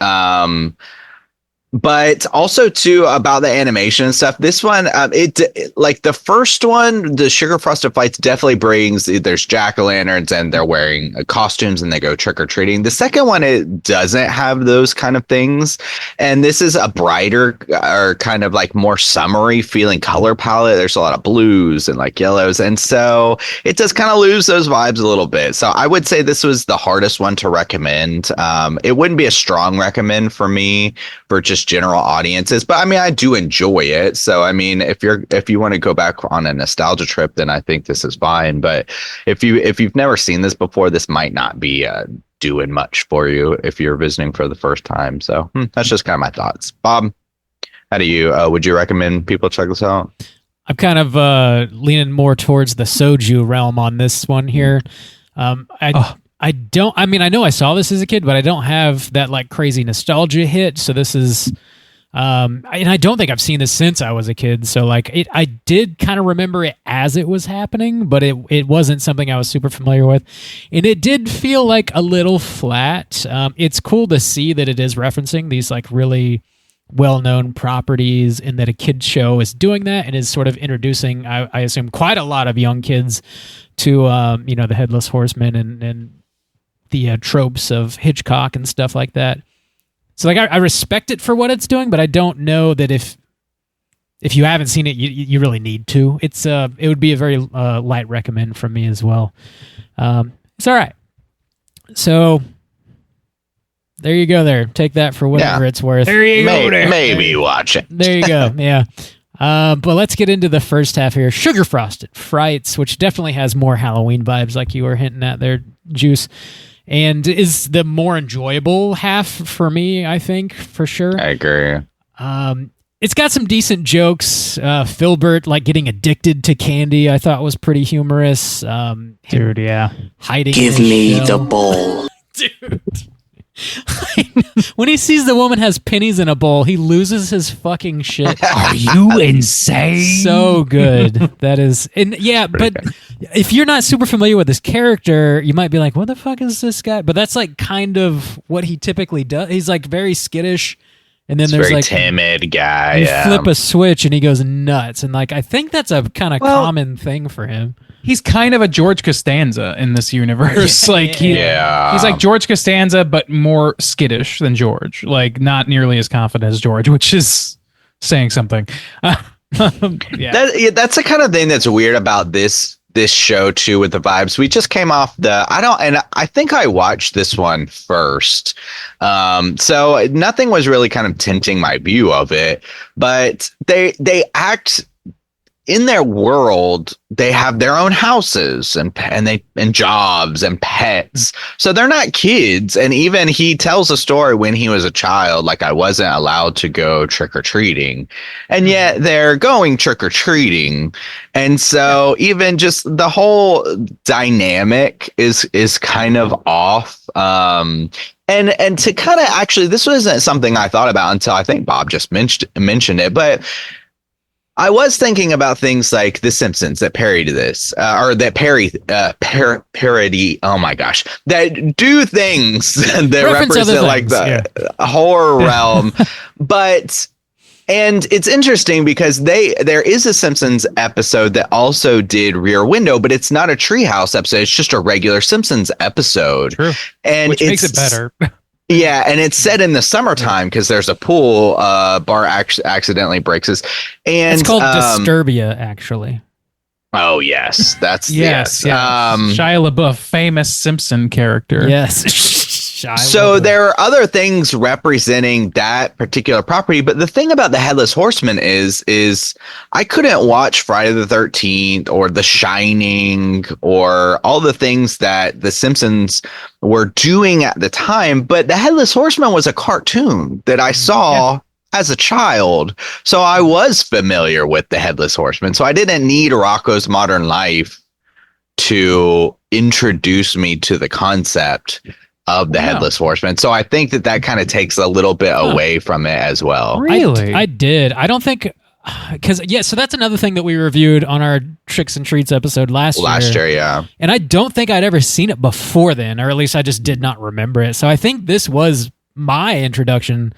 but also too about the animation and stuff. This one, it like the first one, the Sugar Frosted Frights definitely brings, there's jack-o'-lanterns and they're wearing costumes and they go trick-or-treating. The second one, it doesn't have those kind of things. And this is a brighter or kind of like more summery feeling color palette. There's a lot of blues and like yellows. And so it does kind of lose those vibes a little bit. So I would say this was the hardest one to recommend. It wouldn't be a strong recommend for me for just general audiences, but I mean, I do enjoy it. So I mean, if you want to go back on a nostalgia trip, then I think this is fine. But if you've never seen this before, this might not be doing much for you if you're visiting for the first time. So that's just kind of my thoughts. Bob, how do you would you recommend people check this out? I'm kind of leaning more towards the soju realm on this one here. I know I saw this as a kid, but I don't have that like crazy nostalgia hit. So this is, and I don't think I've seen this since I was a kid. So like I did kind of remember it as it was happening, but it wasn't something I was super familiar with. And it did feel like a little flat. It's cool to see that it is referencing these like really well-known properties, and that a kid show is doing that and is sort of introducing, I assume, quite a lot of young kids to, the Headless Horseman and the tropes of Hitchcock and stuff like that. So like I respect it for what it's doing, but I don't know that if you haven't seen it, you really need to. It would be a very light recommend from me as well. It's all right. So there you go. There, take that for whatever it's worth. There you go. Maybe watch it. There you go. Yeah. But let's get into the first half here. Sugar Frosted Frights, which definitely has more Halloween vibes, like you were hinting at there, Juice. And is the more enjoyable half for me, I think, for sure. I agree. It's got some decent jokes. Filbert, like getting addicted to candy, I thought was pretty humorous. Dude, yeah. Hiding. Give me the bowl. Dude. When he sees the woman has pennies in a bowl, he loses his fucking shit. Are you insane? So good. That is, and yeah, but if you're not super familiar with this character, you might be like, what the fuck is this guy? But that's like kind of what he typically does. He's like very skittish. And then there's very like timid guy. You flip a switch and he goes nuts. And like, I think that's a kind of common thing for him. He's kind of a George Costanza in this universe. He's like George Costanza, but more skittish than George. Like, not nearly as confident as George, which is saying something. That's the kind of thing that's weird about this show too, with the vibes. We just came off I think I watched this one first. So nothing was really kind of tinting my view of it, but they act in their world. They have their own houses and jobs and pets. So they're not kids. And even he tells a story when he was a child, like, I wasn't allowed to go trick or treating, and yet they're going trick or treating. And so even just the whole dynamic is kind of off. And to kind of actually, this wasn't something I thought about until I think Bob just mentioned it, but I was thinking about things like The Simpsons that parody this, or that parody. Oh my gosh, that do things that represent like the horror realm. And it's interesting because there is a Simpsons episode that also did Rear Window, but it's not a Treehouse episode. It's just a regular Simpsons episode. True. And which makes it better. Yeah, and it's set in the summertime because there's a pool. Bart accidentally breaks his. And it's called Disturbia, actually. Oh yes, that's yes. Shia LaBeouf, famous Simpson character. Yes. So there are other things representing that particular property, but the thing about the Headless Horseman is I couldn't watch Friday the 13th or The Shining or all the things that the Simpsons were doing at the time, but the Headless Horseman was a cartoon that I saw as a child. So I was familiar with the Headless Horseman. So I didn't need Rocko's Modern Life to introduce me to the concept of the Headless Horseman. So I think that kind of takes a little bit away from it as well. Really? I did. I don't think, because so that's another thing that we reviewed on our Tricks and Treats episode last year. Yeah. And I don't think I'd ever seen it before then, or at least I just did not remember it. So I think this was my introduction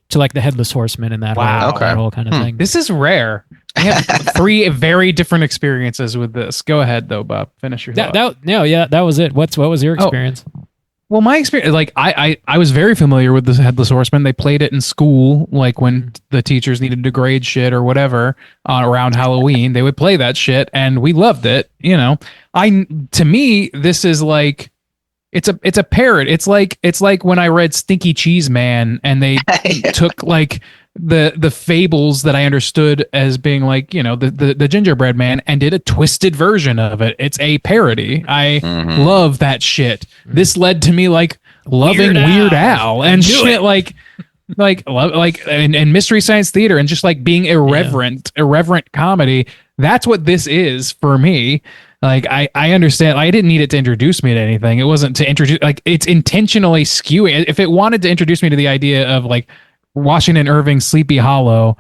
to like the Headless Horseman and that whole kind of thing. This is rare. I have 3 very different experiences with this. Go ahead though, Bob. Finish your thought. That was it. What was your experience? Well, my experience, like I was very familiar with the Headless Horseman. They played it in school, like when the teachers needed to grade shit or whatever around Halloween. They would play that shit, and we loved it. You know, to me, this is like it's a parrot. It's like when I read Stinky Cheese Man, and they took like the fables that I understood as being like, you know, the gingerbread man, and did a twisted version of it. It's a parody. I love that shit. This led to me like loving Weird Al and shit like and Mystery Science Theater, and just like being irreverent comedy. That's what this is for me. Like, I understand. I didn't need it to introduce me to anything. It wasn't to introduce, like, it's intentionally skewing. If it wanted to introduce me to the idea of like Washington Irving's Sleepy Hollow,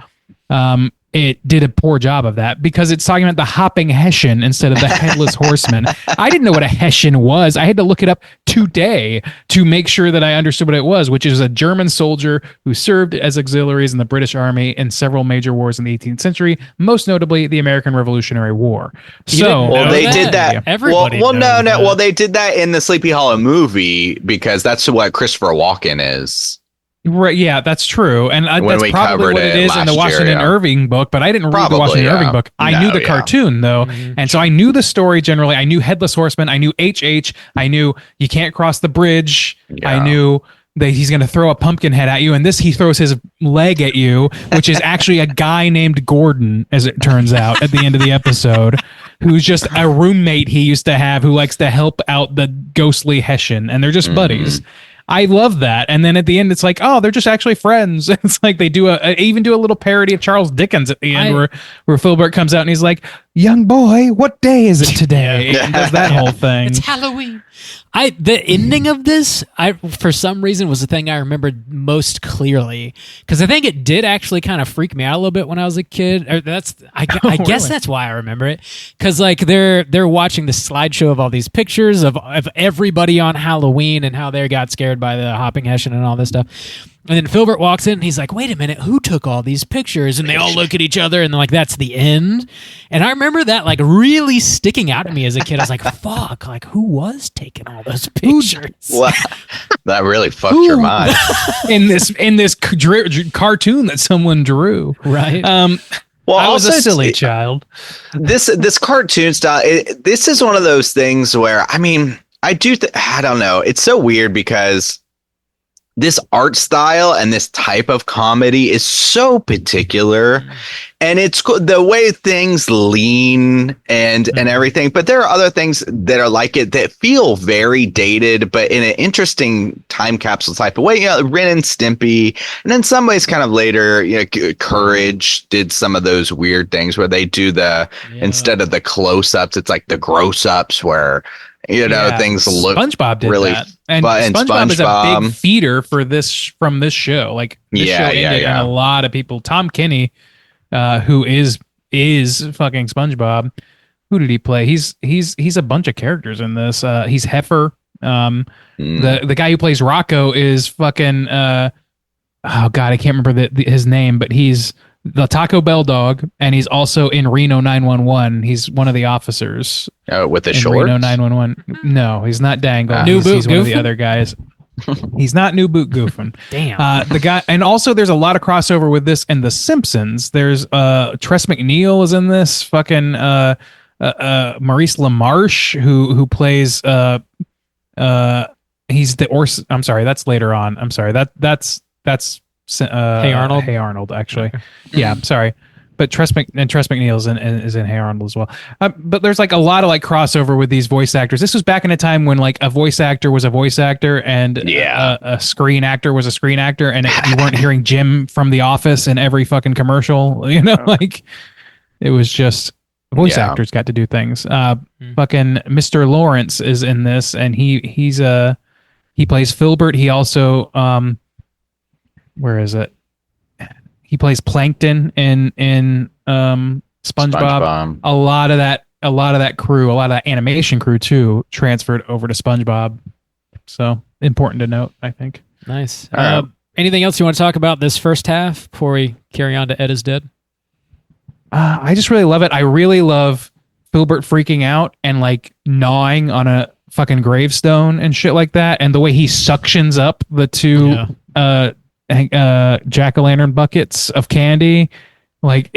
it did a poor job of that, because it's talking about the hopping Hessian instead of the Headless Horseman. I didn't know what a Hessian was. I had to look it up today to make sure that I understood what it was, which is a German soldier who served as auxiliaries in the British Army in several major wars in the 18th century, most notably the American Revolutionary War. So they did that. Everybody no. Well, they did that in the Sleepy Hollow movie, because that's what Christopher Walken is. Right, yeah, that's true, and that's probably what it is in the Washington Irving book. But I didn't read the Washington Irving book. I knew the cartoon though, and so I knew the story generally. I knew Headless Horseman. I knew HH. I knew you can't cross the bridge. Yeah. I knew that he's going to throw a pumpkin head at you, and this he throws his leg at you, which is actually a guy named Gordon, as it turns out at the end of the episode, who's just a roommate he used to have who likes to help out the ghostly Hessian, and they're just buddies. I love that. And then at the end, it's like, oh, they're just actually friends. It's like they even do a little parody of Charles Dickens at the end, where Filbert comes out and he's like, young boy, what day is it today? And does that whole thing. It's Halloween. The ending of this, for some reason, was the thing I remembered most clearly, because I think it did actually kind of freak me out a little bit when I was a kid. I guess really? that's why I remember it, because like they're watching the slideshow of all these pictures of everybody on Halloween and how they got scared by the hopping Hessian and all this stuff. And then Filbert walks in and he's like, wait a minute, who took all these pictures? And they all look at each other and they're like, that's the end. And I remember that like really sticking out to me as a kid. I was like, fuck, like who was taking all those pictures? Wow. That really fucked your mind. in this cartoon that someone drew. Right. Well, I was also, a silly child. This cartoon style, this is one of those things where, I mean, I don't know. It's so weird because this art style and this type of comedy is so particular, and it's the way things lean and everything. But there are other things that are like it that feel very dated, but in an interesting time capsule type of way. You know, Ren and Stimpy, and in some ways, kind of later, you know, Courage did some of those weird things where they do instead of the close ups, it's like the gross ups where, you know, things look. SpongeBob did really that, and SpongeBob is a big feeder from this show. Like this show ended, and a lot of people. Tom Kenny, who is fucking SpongeBob. Who did he play? He's a bunch of characters in this. He's Heifer. The guy who plays Rocko is fucking. Oh God, I can't remember his name, but he's the Taco Bell dog, and he's also in Reno 911. He's one of the officers. With the shorts? Reno 911. No, he's not Dangle. New Boot He's one of the Goofin? other guys. He's not New Boot Goofin. Damn. The guy, and also there's a lot of crossover with this and The Simpsons. There's Tress MacNeille is in this. Fucking Maurice LaMarche, who plays he's the I'm sorry, that's later on. I'm sorry, that's Hey Arnold. Hey Arnold, actually. Yeah, I'm sorry. But Tress MacNeille is in Hey Arnold as well. But there's like a lot of like crossover with these voice actors. This was back in a time when like a voice actor was a voice actor and a screen actor was a screen actor, and you weren't hearing Jim from The Office in every fucking commercial. You know, like it was just voice actors got to do things. Fucking Mr. Lawrence is in this, and he plays Filbert. He also where is it? He plays Plankton in SpongeBob. A lot of that crew, a lot of that animation crew too, transferred over to SpongeBob. So important to note, I think. Nice. Anything else you want to talk about this first half before we carry on to Ed is Dead? I just really love it. I really love Filbert freaking out and like gnawing on a fucking gravestone and shit like that, and the way he suctions up the two jack-o'-lantern buckets of candy. Like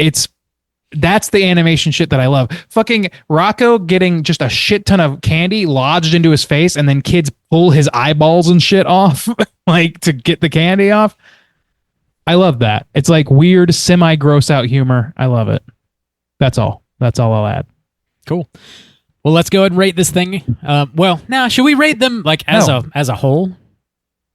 that's the animation shit that I love. Fucking Rocko getting just a shit ton of candy lodged into his face, and then kids pull his eyeballs and shit off like to get the candy off. I love that. It's like weird semi gross out humor. I love it. That's all I'll add. Cool. Well, let's go ahead and rate this thing. Should we rate them like as a whole?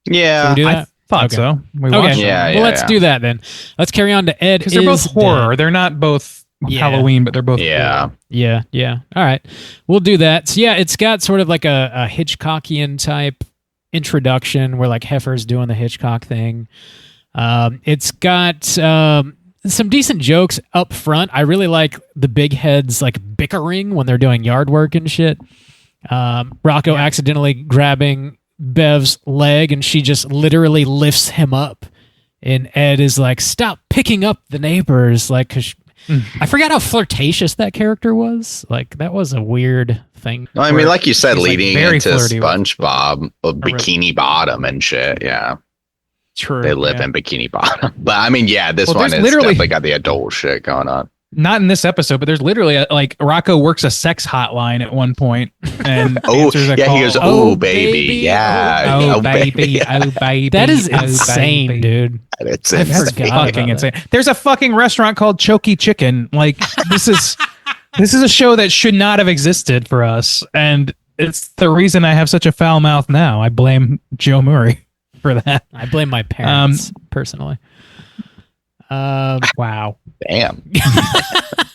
Yeah. Should we do that? Thought so. We watched them. Let's do that then. Let's carry on to Ed. Because they're both horror. They're not both Halloween, but they're both horror. Yeah. All right. We'll do that. So it's got sort of like a Hitchcockian type introduction where like Heifer's doing the Hitchcock thing. It's got some decent jokes up front. I really like the big heads like bickering when they're doing yard work and shit. Rocko accidentally grabbing Bev's leg, and she just literally lifts him up, and Ed is like, stop picking up the neighbors, like, cause I forgot how flirtatious that character was. Like that was a weird thing. I mean, like you said, leading like into SpongeBob, Bikini Bottom and shit. Yeah, true. They live in Bikini Bottom, but I mean, this one is definitely got the adult shit going on. Not in this episode, but there's literally like Rocko works a sex hotline at one point, and answers a call. He goes, "Oh baby, yeah, oh baby, oh baby." That is insane, dude. It's fucking insane. There's a fucking restaurant called Choky Chicken. Like this is a show that should not have existed for us, and it's the reason I have such a foul mouth now. I blame Joe Murray for that. I blame my parents personally. Wow. Damn.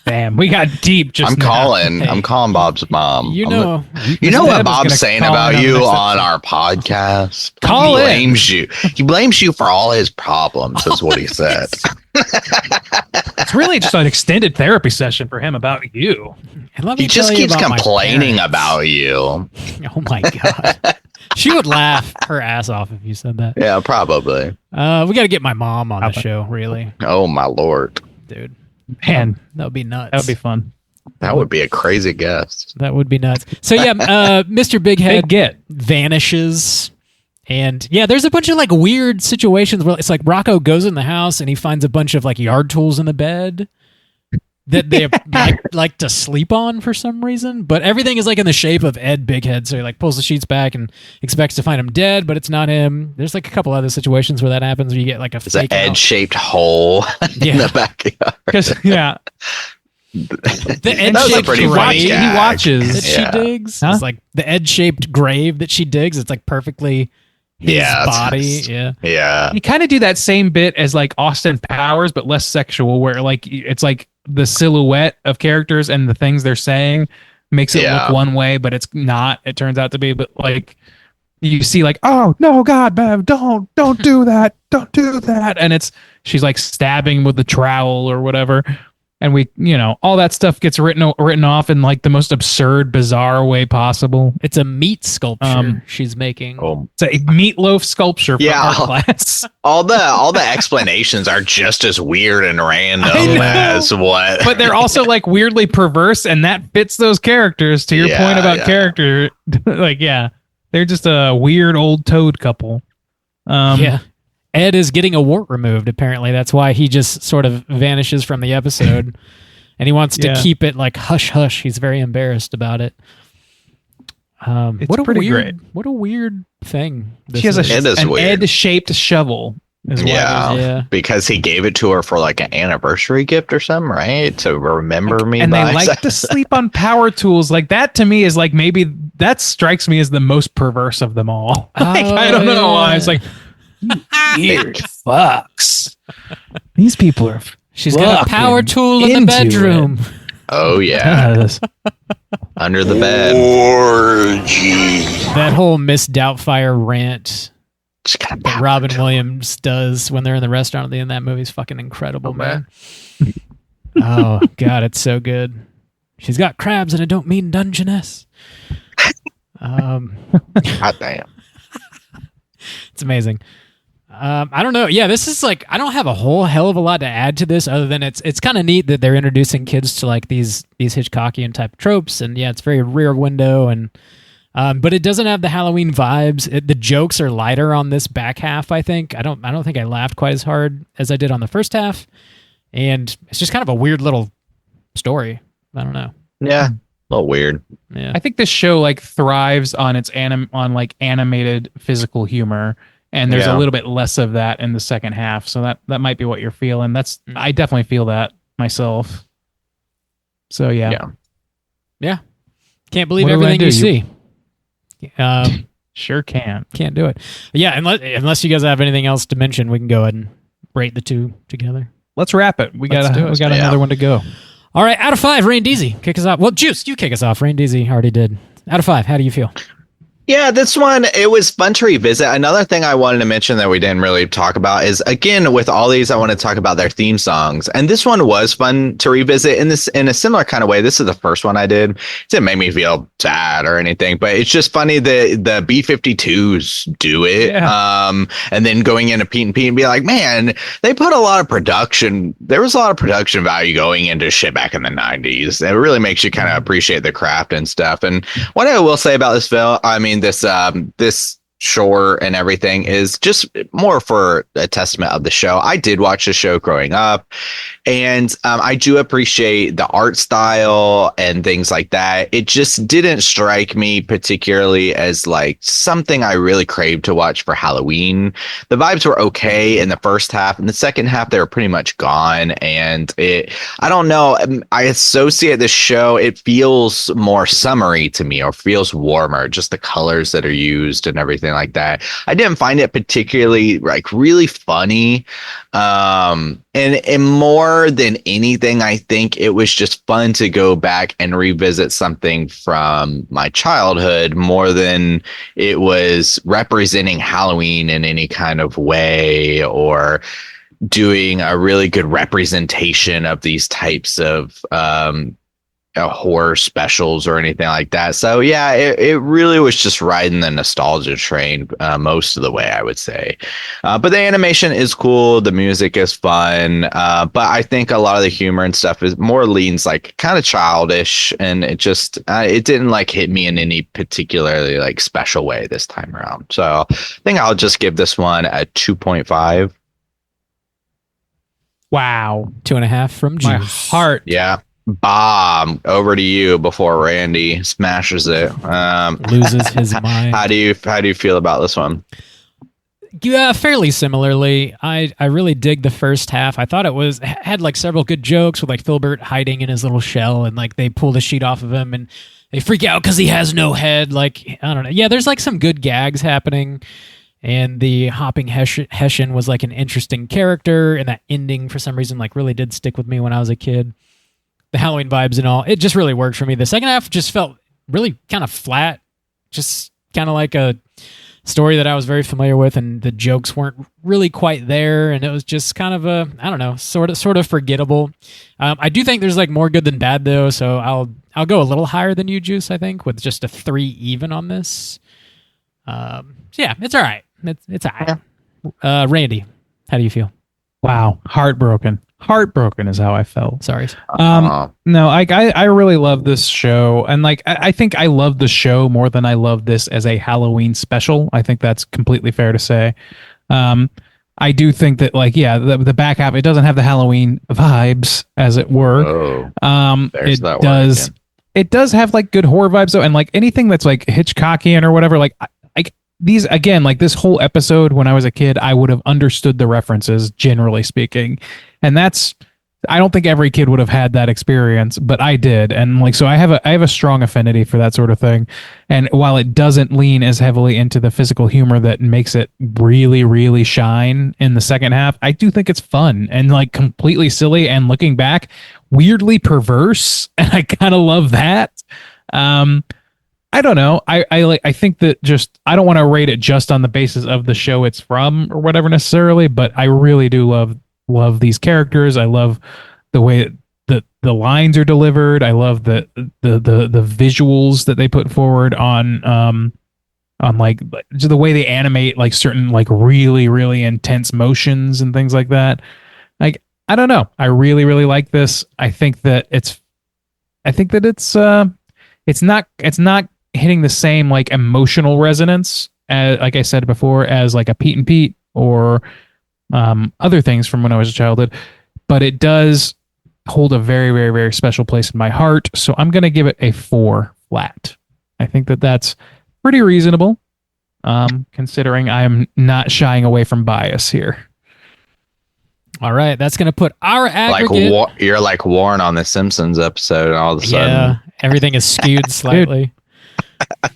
Damn. We got deep just I'm now. calling. I'm calling Bob's mom. You know what Deb is Bob's gonna saying call about in on the you next on episode. our podcast. Call he in. blames you. He blames you for all his problems, is what he said. It's really just an extended therapy session for him about you. And let me He just tell you keeps about my complaining parents. about you. Oh my god. She would laugh her ass off if you said that. Yeah, probably. We got to get my mom on the show, really, Oh my lord. dude. Man, That would be nuts. that would be fun. That would be a crazy guest. That would be nuts. So yeah, Mr. Big Head Big get. vanishes. And yeah, there's a bunch of like weird situations where it's like Rocko goes in the house and he finds a bunch of like yard tools in the bed that they like to sleep on for some reason. But everything is like in the shape of Ed Big Head. So he like pulls the sheets back and expects to find him dead, but it's not him. There's like a couple other situations where that happens where you get like a It's an fake out. edge-shaped hole in the backyard. Because yeah, The That was a edge-shaped pretty grave funny he gag. watches. that Yeah. she digs. Huh? It's like the edge-shaped grave that she digs. It's like perfectly his Yeah, that's body. nice. Yeah. Yeah. You kind of do that same bit as like Austin Powers, but less sexual, where like it's like the silhouette of characters and the things they're saying makes it Yeah. look one way, but it's not. It turns out to be, but like you see, like, oh no, God, Bev, don't do that, don't do that, and she's like stabbing with the trowel or whatever. And we, all that stuff gets written off in like the most absurd, bizarre way possible. It's a meat sculpture Um, she's making. Oh. It's a meatloaf sculpture from Yeah. art class. All the explanations are just as weird and random I know. as what. But they're also like weirdly perverse, and that fits those characters. To your Yeah, point about yeah. character, like they're just a weird old toad couple. Yeah. Ed is getting a wart removed, apparently. That's why he just sort of vanishes from the episode. And he wants to Yeah. keep it like hush hush. He's very embarrassed about it. It's what a pretty weird, great. What a weird thing. She has It is an weird. Ed-shaped shovel. Is what it is. Yeah. Because he gave it to her for like an anniversary gift or something, right? To remember me. And they by. like to sleep on power tools. Like that to me is like maybe that strikes me as the most perverse of them all. Like I don't know why. It's like weird fucks. These people are. She's got a power tool in the into bedroom. Oh yeah, Yes. under the bed. That whole Miss Doubtfire rant Just got a that power Robin tool. Williams does when they're in the restaurant at the end of that movie is fucking incredible, Oh, man. Oh, God, it's so good. She's got crabs and I don't mean Dungeness. God damn. It's amazing. I don't know. Yeah, this is like I don't have a whole hell of a lot to add to this other than it's kind of neat that they're introducing kids to like these Hitchcockian type tropes, and yeah, it's very Rear Window, and but it doesn't have the Halloween vibes. The jokes are lighter on this back half. I think I don't think I laughed quite as hard as I did on the first half, and it's just kind of a weird little story. I don't know. Yeah, a little weird. Yeah, I think this show like thrives on its like animated physical humor, and there's Yeah. a little bit less of that in the second half. So that might be what you're feeling. I definitely feel that myself. So yeah. can't believe What are we everything gonna you do? see. Sure can. Can't do it. Yeah, unless you guys have anything else to mention, we can go ahead and rate the two together. Let's wrap it. We Let's got do it. another one to go. All right, out of 5, Rain Deezy, kick us off. Well, Juice, you kick us off. Rain Deezy already did. Out of 5, how do you feel? Yeah, this one, it was fun to revisit. Another thing I wanted to mention that we didn't really talk about is, again, with all these, I want to talk about their theme songs. And this one was fun to revisit in a similar kind of way. This is the first one I did. It didn't make me feel sad or anything, but it's just funny that the B-52s do it. Yeah. And then going into Pete and Pete and be like, man, they put a lot of production. There was a lot of production value going into shit back in the 90s. It really makes you kind of appreciate the craft and stuff. And what I will say about this film, I mean, this shore and everything is just more for a testament of the show. I did watch the show growing up, and I do appreciate the art style and things like that. It just didn't strike me particularly as like something I really craved to watch for Halloween. The vibes were okay in the first half. In the second half, they were pretty much gone. And I don't know. I associate this show. It feels more summery to me, or feels warmer. Just the colors that are used and everything everything like that. I didn't find it particularly like really funny. And more than anything, I think it was just fun to go back and revisit something from my childhood more than it was representing Halloween in any kind of way or doing a really good representation of these types of horror specials or anything like that. So yeah, it really was just riding the nostalgia train most of the way, I would say. But the animation is cool, the music is fun, but I think a lot of the humor and stuff is more leans like kind of childish, and it just it didn't like hit me in any particularly like special way this time around. So I think I'll just give this one a 2.5. Wow. 2.5 from Juice. My heart. Yeah. Bob, over to you before Randy smashes it. Loses his mind. How do you feel about this one? Yeah, fairly similarly. I really dig the first half. I thought it had like several good jokes with like Filbert hiding in his little shell and like they pull the sheet off of him and they freak out because he has no head. Like, I don't know. Yeah, there's like some good gags happening. And the hopping Hessian was like an interesting character, and that ending for some reason like really did stick with me when I was a kid. The Halloween vibes and all, it just really worked for me. The second half just felt really kind of flat, just kind of like a story that I was very familiar with, and the jokes weren't really quite there, and it was just kind of I don't know, sort of forgettable. I do think there's like more good than bad though, so I'll go a little higher than you, Juice, I think, with just a 3 even on this. So yeah, it's all right. It's all right. Randy, how do you feel? Wow, heartbroken is how I felt. Sorry. No, I really love this show, and like I think I love the show more than I love this as a Halloween special. I think that's completely fair to say. I do think that like the back half, it doesn't have the Halloween vibes, as it were. It does have like good horror vibes though, and like anything that's like Hitchcockian or whatever, like these, again, like this whole episode when I was a kid, I would have understood the references, generally speaking. And I don't think every kid would have had that experience, but I did. And like, so I have a strong affinity for that sort of thing. And while it doesn't lean as heavily into the physical humor that makes it really, really shine in the second half, I do think it's fun and like completely silly, and looking back, weirdly perverse. And I kind of love that. I don't know. I think that just, I don't want to rate it just on the basis of the show it's from or whatever necessarily, but I really do love these characters. I love the way that the lines are delivered. I love the visuals that they put forward on like the way they animate like certain like really, really intense motions and things like that. Like, I don't know. I really, really like this. I think that it's not hitting the same like emotional resonance as, like I said before, as like a Pete and Pete or other things from when I was a childhood, but it does hold a very, very, very special place in my heart. So I'm going to give it a 4 flat. I think that that's pretty reasonable, considering I'm not shying away from bias here. All right, that's going to put our aggregate... Like you're like Warren on the Simpsons episode, and all of a sudden... Yeah, everything is skewed slightly.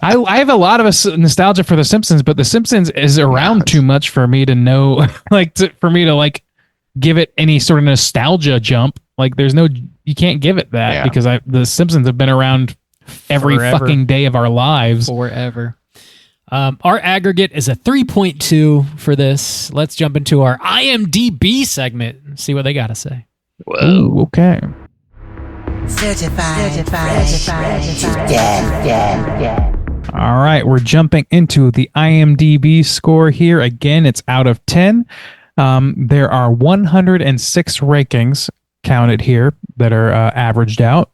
I have a lot of nostalgia for The Simpsons, but The Simpsons is around too much for me to know, for me to like give it any sort of nostalgia jump. Like, you can't give it that because The Simpsons have been around every fucking day of our lives. Forever. Our aggregate is a 3.2 for this. Let's jump into our IMDb segment and see what they got to say. Whoa. Ooh, okay. Certified fresh to death. All right, we're jumping into the IMDb score here. Again, it's out of 10. There are 106 rankings counted here that are averaged out.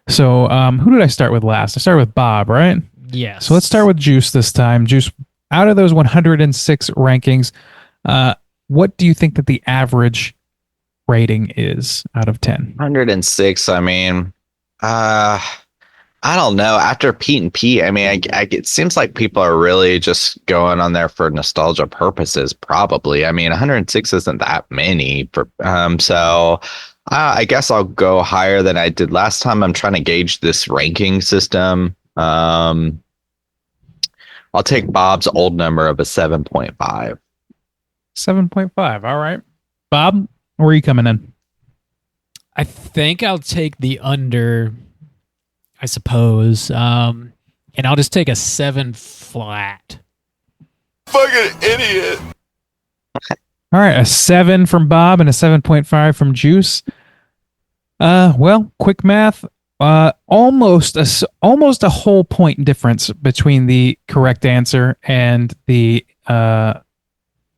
So who did I start with last? I started with Bob, right? Yes. So let's start with Juice this time. Juice, out of those 106 rankings, what do you think that the average rating is out of 10? 106. I mean, I don't know. After Pete and Pete, I mean, it seems like people are really just going on there for nostalgia purposes. Probably. I mean, 106 isn't that many. So I guess I'll go higher than I did last time. I'm trying to gauge this ranking system. I'll I'll take Bob's old number of a 7.5. 7.5. All right. Bob, where are you coming in? I think I'll take the under, I suppose. And I'll just take a 7 flat. Fucking idiot. All right, a 7 from Bob and a 7.5 from Juice. Well, quick math. Almost a whole point difference between the correct answer and the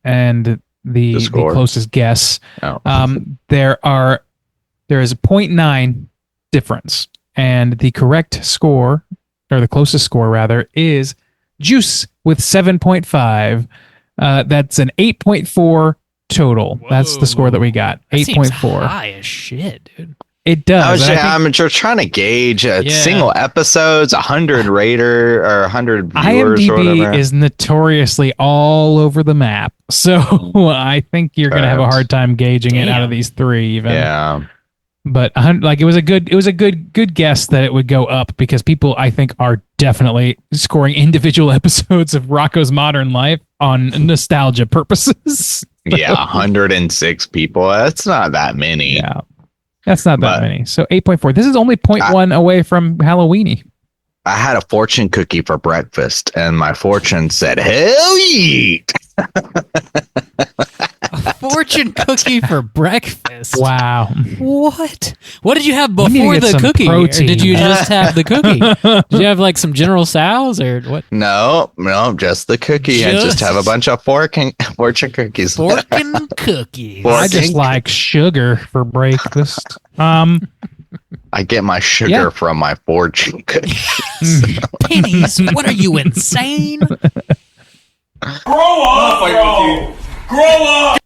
closest guess. Oh. There is a 0.9 difference, and the correct score, or the closest score rather, is Juice with 7.5. That's an 8.4 total. Whoa. That's the score that we got. 8.4. High as shit, dude. It does. I'm trying to gauge single episodes, 100 rater or 100 viewers IMDb or whatever. is notoriously all over the map, so I think you're going to have a hard time gauging it out of these three. Even but it was a good guess that it would go up because people I think are definitely scoring individual episodes of Rocko's Modern Life on nostalgia purposes. Yeah, 106 people. That's not that many. Yeah. That's not that many. So 8.4. This is only 0.1 away from Halloweenie. I had a fortune cookie for breakfast, and my fortune said, "Hell yeah!" A fortune cookie for breakfast. Wow. What? What did you have before the cookie? Protein. Or did you just have the cookie? Did you have like some General Tso's or what? No, just the cookie. I just have a bunch of fortune cookies. Forking cookies. I just like sugar for breakfast. I get my sugar from my fortune cookies. Pennies? What are you, insane? Grow up, bro. Grow up.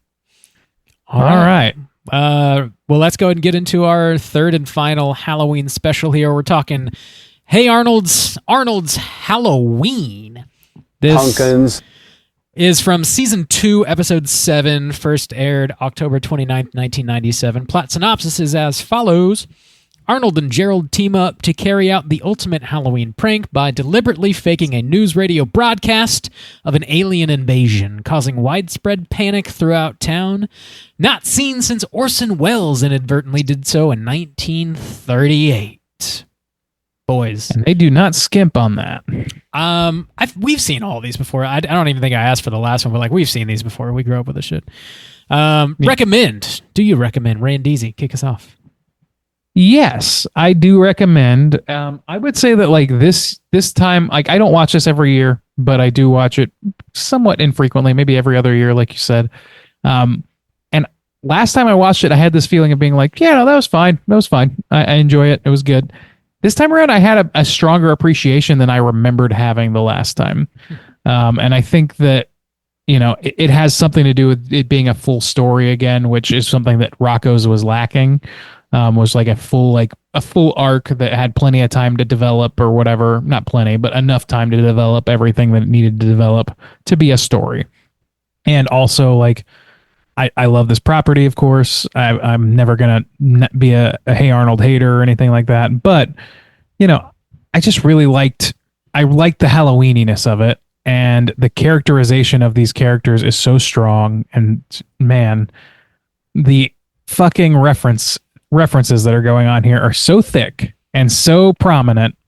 All right. Well, let's go ahead and get into our third and final Halloween special here. We're talking Hey Arnold's Halloween. This Pumpkins is from season 2, episode 7, first aired October 29th, 1997. Plot synopsis is as follows. Arnold and Gerald team up to carry out the ultimate Halloween prank by deliberately faking a news radio broadcast of an alien invasion, causing widespread panic throughout town. Not seen since Orson Welles inadvertently did so in 1938. Boys. And they do not skimp on that. We've seen all these before. I don't even think I asked for the last one, but we've seen these before. We grew up with this shit. Recommend. Do you recommend? Randeezy, kick us off. Yes, I do recommend. I would say that this time, I don't watch this every year, but I do watch it somewhat infrequently, maybe every other year, like you said. And last time I watched it, I had this feeling of being like, yeah, no, that was fine. That was fine. I enjoy it. It was good. This time around, I had a stronger appreciation than I remembered having the last time. And I think that, it has something to do with it being a full story again, which is something that Rocko's was lacking. Was like a full arc that had plenty of time to develop or whatever. Not plenty, but enough time to develop everything that it needed to develop to be a story. And also, I love this property, of course. I'm never going to be a Hey Arnold hater or anything like that. But, I just really liked the Halloweeniness of it. And the characterization of these characters is so strong. And man, the fucking references that are going on here are so thick and so prominent.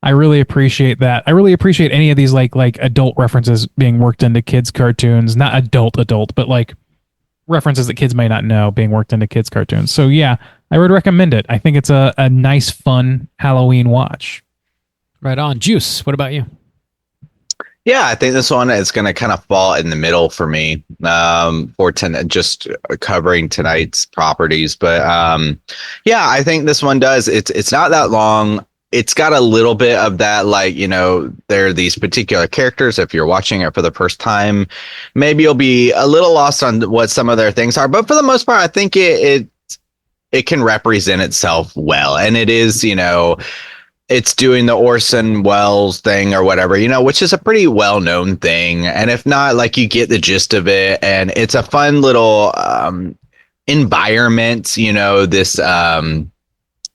I really appreciate that. I really appreciate any of these like adult references being worked into kids' cartoons. Not adult, but references that kids may not know being worked into kids' cartoons. So yeah, I would recommend it. I think it's a nice, fun Halloween watch. Right on. Juice, what about you? Yeah, I think this one is going to kind of fall in the middle for me just covering tonight's properties. But yeah, I think this one does. It's not that long. It's got a little bit of that, there are these particular characters. If you're watching it for the first time, maybe you'll be a little lost on what some of their things are. But for the most part, I think it can represent itself well. And it is, it's doing the Orson Welles thing or whatever, which is a pretty well-known thing. And if not, you get the gist of it. And it's a fun little environment,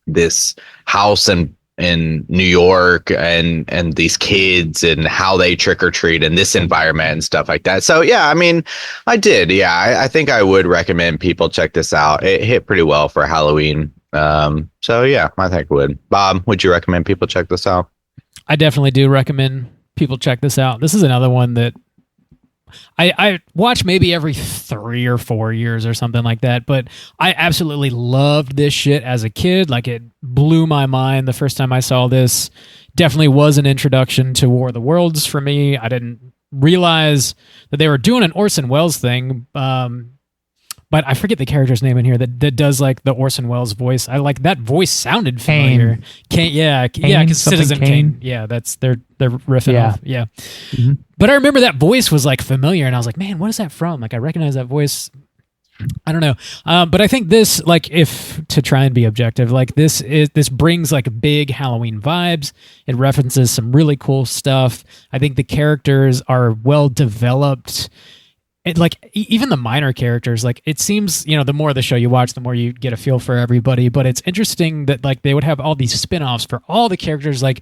this house and New York and these kids and how they trick or treat in this environment and stuff like that. So yeah, I mean, I did. Yeah, I think I would recommend people check this out. It hit pretty well for Halloween. So yeah, I think I would. Bob, would you recommend people check this out? I definitely do recommend people check this out. This is another one that I watch maybe every 3 or 4 years or something like that, but I absolutely loved this shit as a kid. Like, it blew my mind the first time I saw this. Definitely was an introduction to War of the Worlds for me. I didn't realize that they were doing an Orson Welles thing, but I forget the character's name in here that does like the Orson Welles voice. I like that voice sounded familiar. Kane, yeah, because Citizen Kane. Yeah, that's they're riffing off. Yeah. Mm-hmm. But I remember that voice was like familiar, and I was like, man, what is that from? Like, I recognize that voice. I don't know. But I think this, like, if to try and be objective, like this brings like big Halloween vibes. It references some really cool stuff. I think the characters are well developed. It, like, even the minor characters, like, it seems, the more of the show you watch, the more you get a feel for everybody. But it's interesting that, like, they would have all these spin-offs for all the characters, like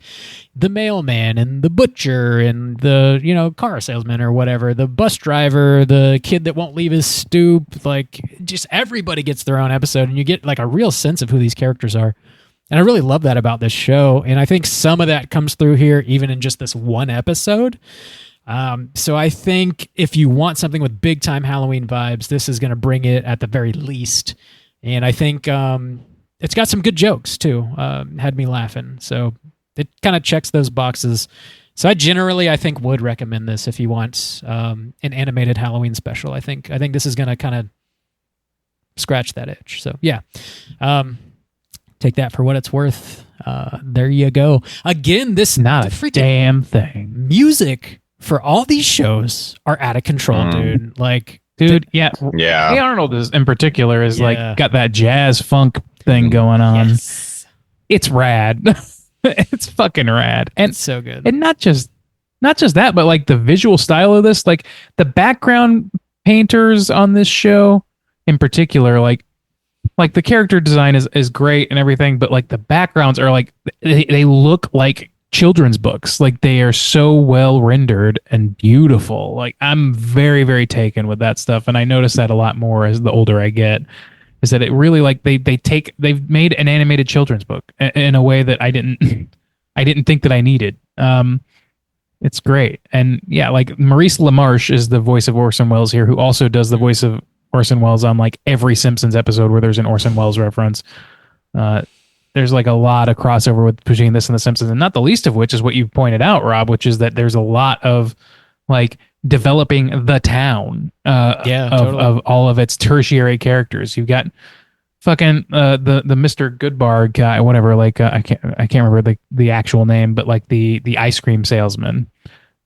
the mailman and the butcher and the, car salesman or whatever, the bus driver, the kid that won't leave his stoop. Like, just everybody gets their own episode, and you get, like, a real sense of who these characters are. And I really love that about this show. And I think some of that comes through here, even in just this one episode. So I think if you want something with big time Halloween vibes, this is going to bring it at the very least. And I think it's got some good jokes too. Had me laughing. So it kind of checks those boxes. So I think would recommend this if you want an animated Halloween special. I think this is going to kind of scratch that itch. So yeah, take that for what it's worth. There you go. Again, this not a damn thing. Music for all these shows are out of control, dude. Like, dude, yeah. Hey Arnold is in particular is like got that jazz funk thing going on. Yes. It's rad. It's fucking rad, and it's so good. And not just that, but like the visual style of this, like the background painters on this show in particular, like the character design is great and everything, but like the backgrounds are like they look like children's books. Like, they are so well rendered and beautiful. Like, I'm very, very taken with that stuff, and I notice that a lot more as the older I get. Is that it really, like, they've made an animated children's book in a way that I didn't think that I needed. It's great. And yeah, like Maurice LaMarche is the voice of Orson Welles here, who also does the voice of Orson Welles on like every Simpsons episode where there's an Orson Welles reference. There's like a lot of crossover between this and The Simpsons, and not the least of which is what you pointed out, Rob, which is that there's a lot of like developing the town of all of its tertiary characters. You've got fucking the Mr. Goodbar guy, whatever. Like I can't remember the actual name, but like the ice cream salesman,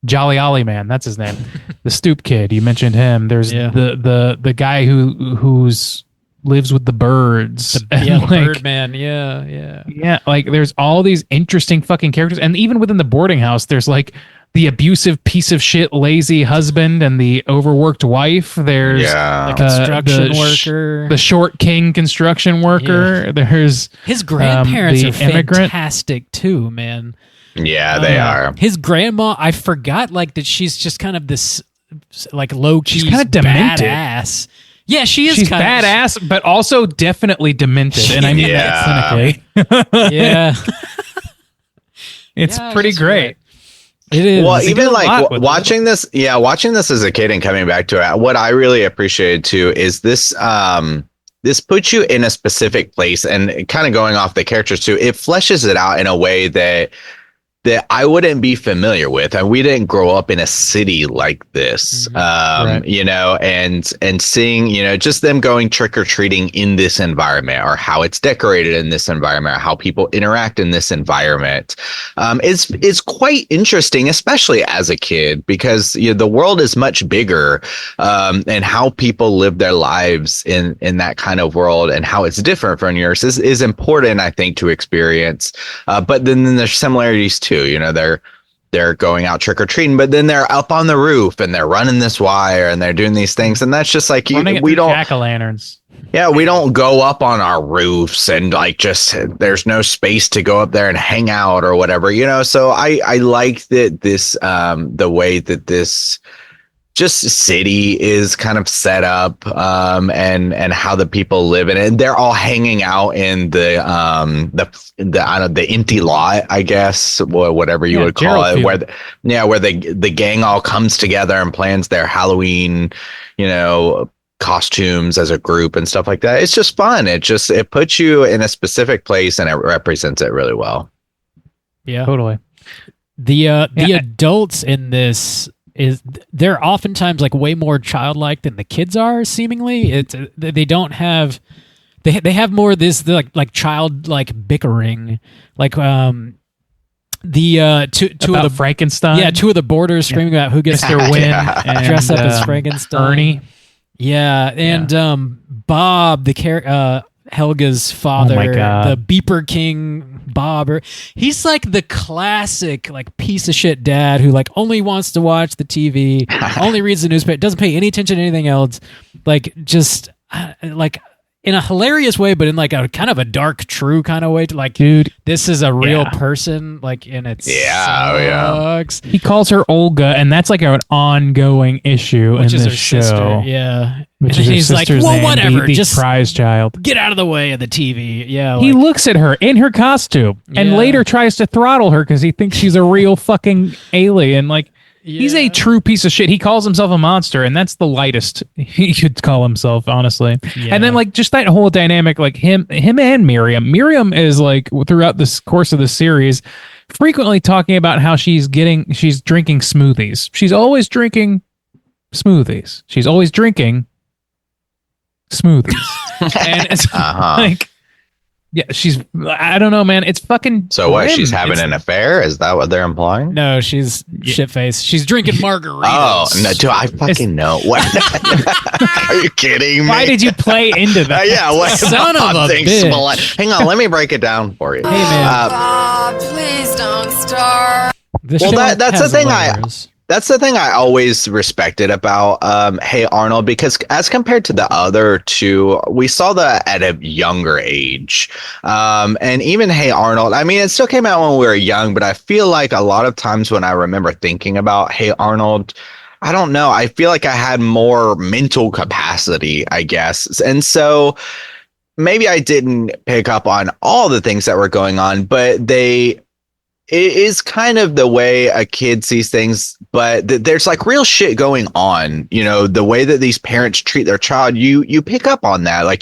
Jolly Ollie Man, that's his name. The stoop kid, you mentioned him. There's the guy who's lives with the birds. The Birdman. Yeah. Like, there's all these interesting fucking characters, and even within the boarding house, there's like the abusive piece of shit lazy husband and the overworked wife. There's the construction worker, the short king construction worker. Yeah. There's his grandparents are immigrant. Fantastic too, man. Yeah, they are. His grandma, I forgot, like, that she's just kind of this like low key, she's kind of demented badass. Yeah, she's badass, but also definitely demented, and I mean that clinically. Yeah, it's pretty great. Right. It is. Well, even like watching this as a kid and coming back to it, what I really appreciated too is this. This puts you in a specific place, and kind of going off the characters too. It fleshes it out in a way that I wouldn't be familiar with. And we didn't grow up in a city like this, right. And seeing, just them going trick or treating in this environment, or how it's decorated in this environment, or how people interact in this environment, is quite interesting, especially as a kid, because the world is much bigger, and how people live their lives in that kind of world and how it's different from yours is important, I think, to experience. But then there's similarities too. They're going out trick or treating, but then they're up on the roof and they're running this wire and they're doing these things, and that's just like we don't jack-o'-lanterns. Yeah, we don't go up on our roofs and like just there's no space to go up there and hang out or whatever, So I like that this the way that this just city is kind of set up and how the people live in it. And they're all hanging out in the empty lot, I guess, or whatever you would call it, where the gang all comes together and plans their Halloween, costumes as a group and stuff like that. It's just fun. It puts you in a specific place and it represents it really well. Yeah, totally. The adults in this they're oftentimes like way more childlike than the kids are. Seemingly, they don't have they have more of this like childlike bickering, like two of the Frankenstein. Yeah, two of the boarders screaming about who gets to win and dress up as Frankenstein. Ernie. Yeah, and Bob, the Helga's father, oh my God. the Beeper King Bob, he's like the classic like piece of shit dad who like only wants to watch the TV, only reads the newspaper, doesn't pay any attention to anything else, like just like in a hilarious way, but in like a kind of a dark, true kind of way. To like, dude, this is a real person. Like, and it sucks. He calls her Olga, and that's like an ongoing issue Which in is this her show. Sister. Yeah, which and is he's her like, sister's well, name, whatever, the just prize child. Get out of the way of the TV. Yeah, he looks at her in her costume, and later tries to throttle her because he thinks she's a real fucking alien. Like. Yeah. He's a true piece of shit. He calls himself a monster, and that's the lightest he could call himself, honestly. Yeah. And then, like, just that whole dynamic, like him and Miriam. Miriam is like throughout this course of the series, frequently talking about how she's drinking smoothies. She's always drinking smoothies. She's always drinking smoothies, and it's like. Yeah, I don't know, man. It's fucking. So what? She's having an affair? Is that what they're implying? No, she's shit-faced. She's drinking margaritas. Oh, no, do I fucking know? What? Are you kidding me? Why did you play into that? Yeah, what? Son of a bitch. Hang on, let me break it down for you. Hey, man. Please don't start. That's the thing That's the thing I always respected about Hey Arnold, because as compared to the other two, we saw that at a younger age. And even Hey Arnold, I mean, it still came out when we were young, but I feel like a lot of times when I remember thinking about Hey Arnold, I don't know, I feel like I had more mental capacity, I guess. And so maybe I didn't pick up on all the things that were going on, but it is kind of the way a kid sees things, but there's like real shit going on. The way that these parents treat their child, you pick up on that. Like,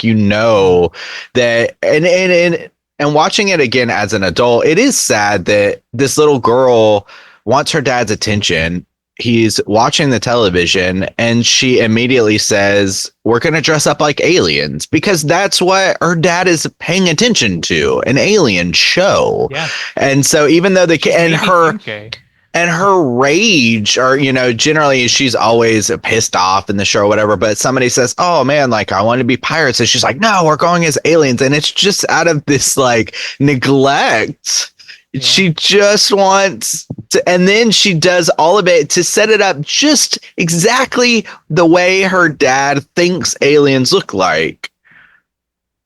that, and watching it again as an adult, it is sad that this little girl wants her dad's attention. He's watching the television and she immediately says, we're going to dress up like aliens, because that's what her dad is paying attention to, an alien show. Yeah. And so even though her rage, or, generally she's always pissed off in the show or whatever, but somebody says, oh man, like I want to be pirates. And she's like, no, we're going as aliens. And it's just out of this like neglect. Yeah. She just wants to, and then she does all of it to set it up just exactly the way her dad thinks aliens look like.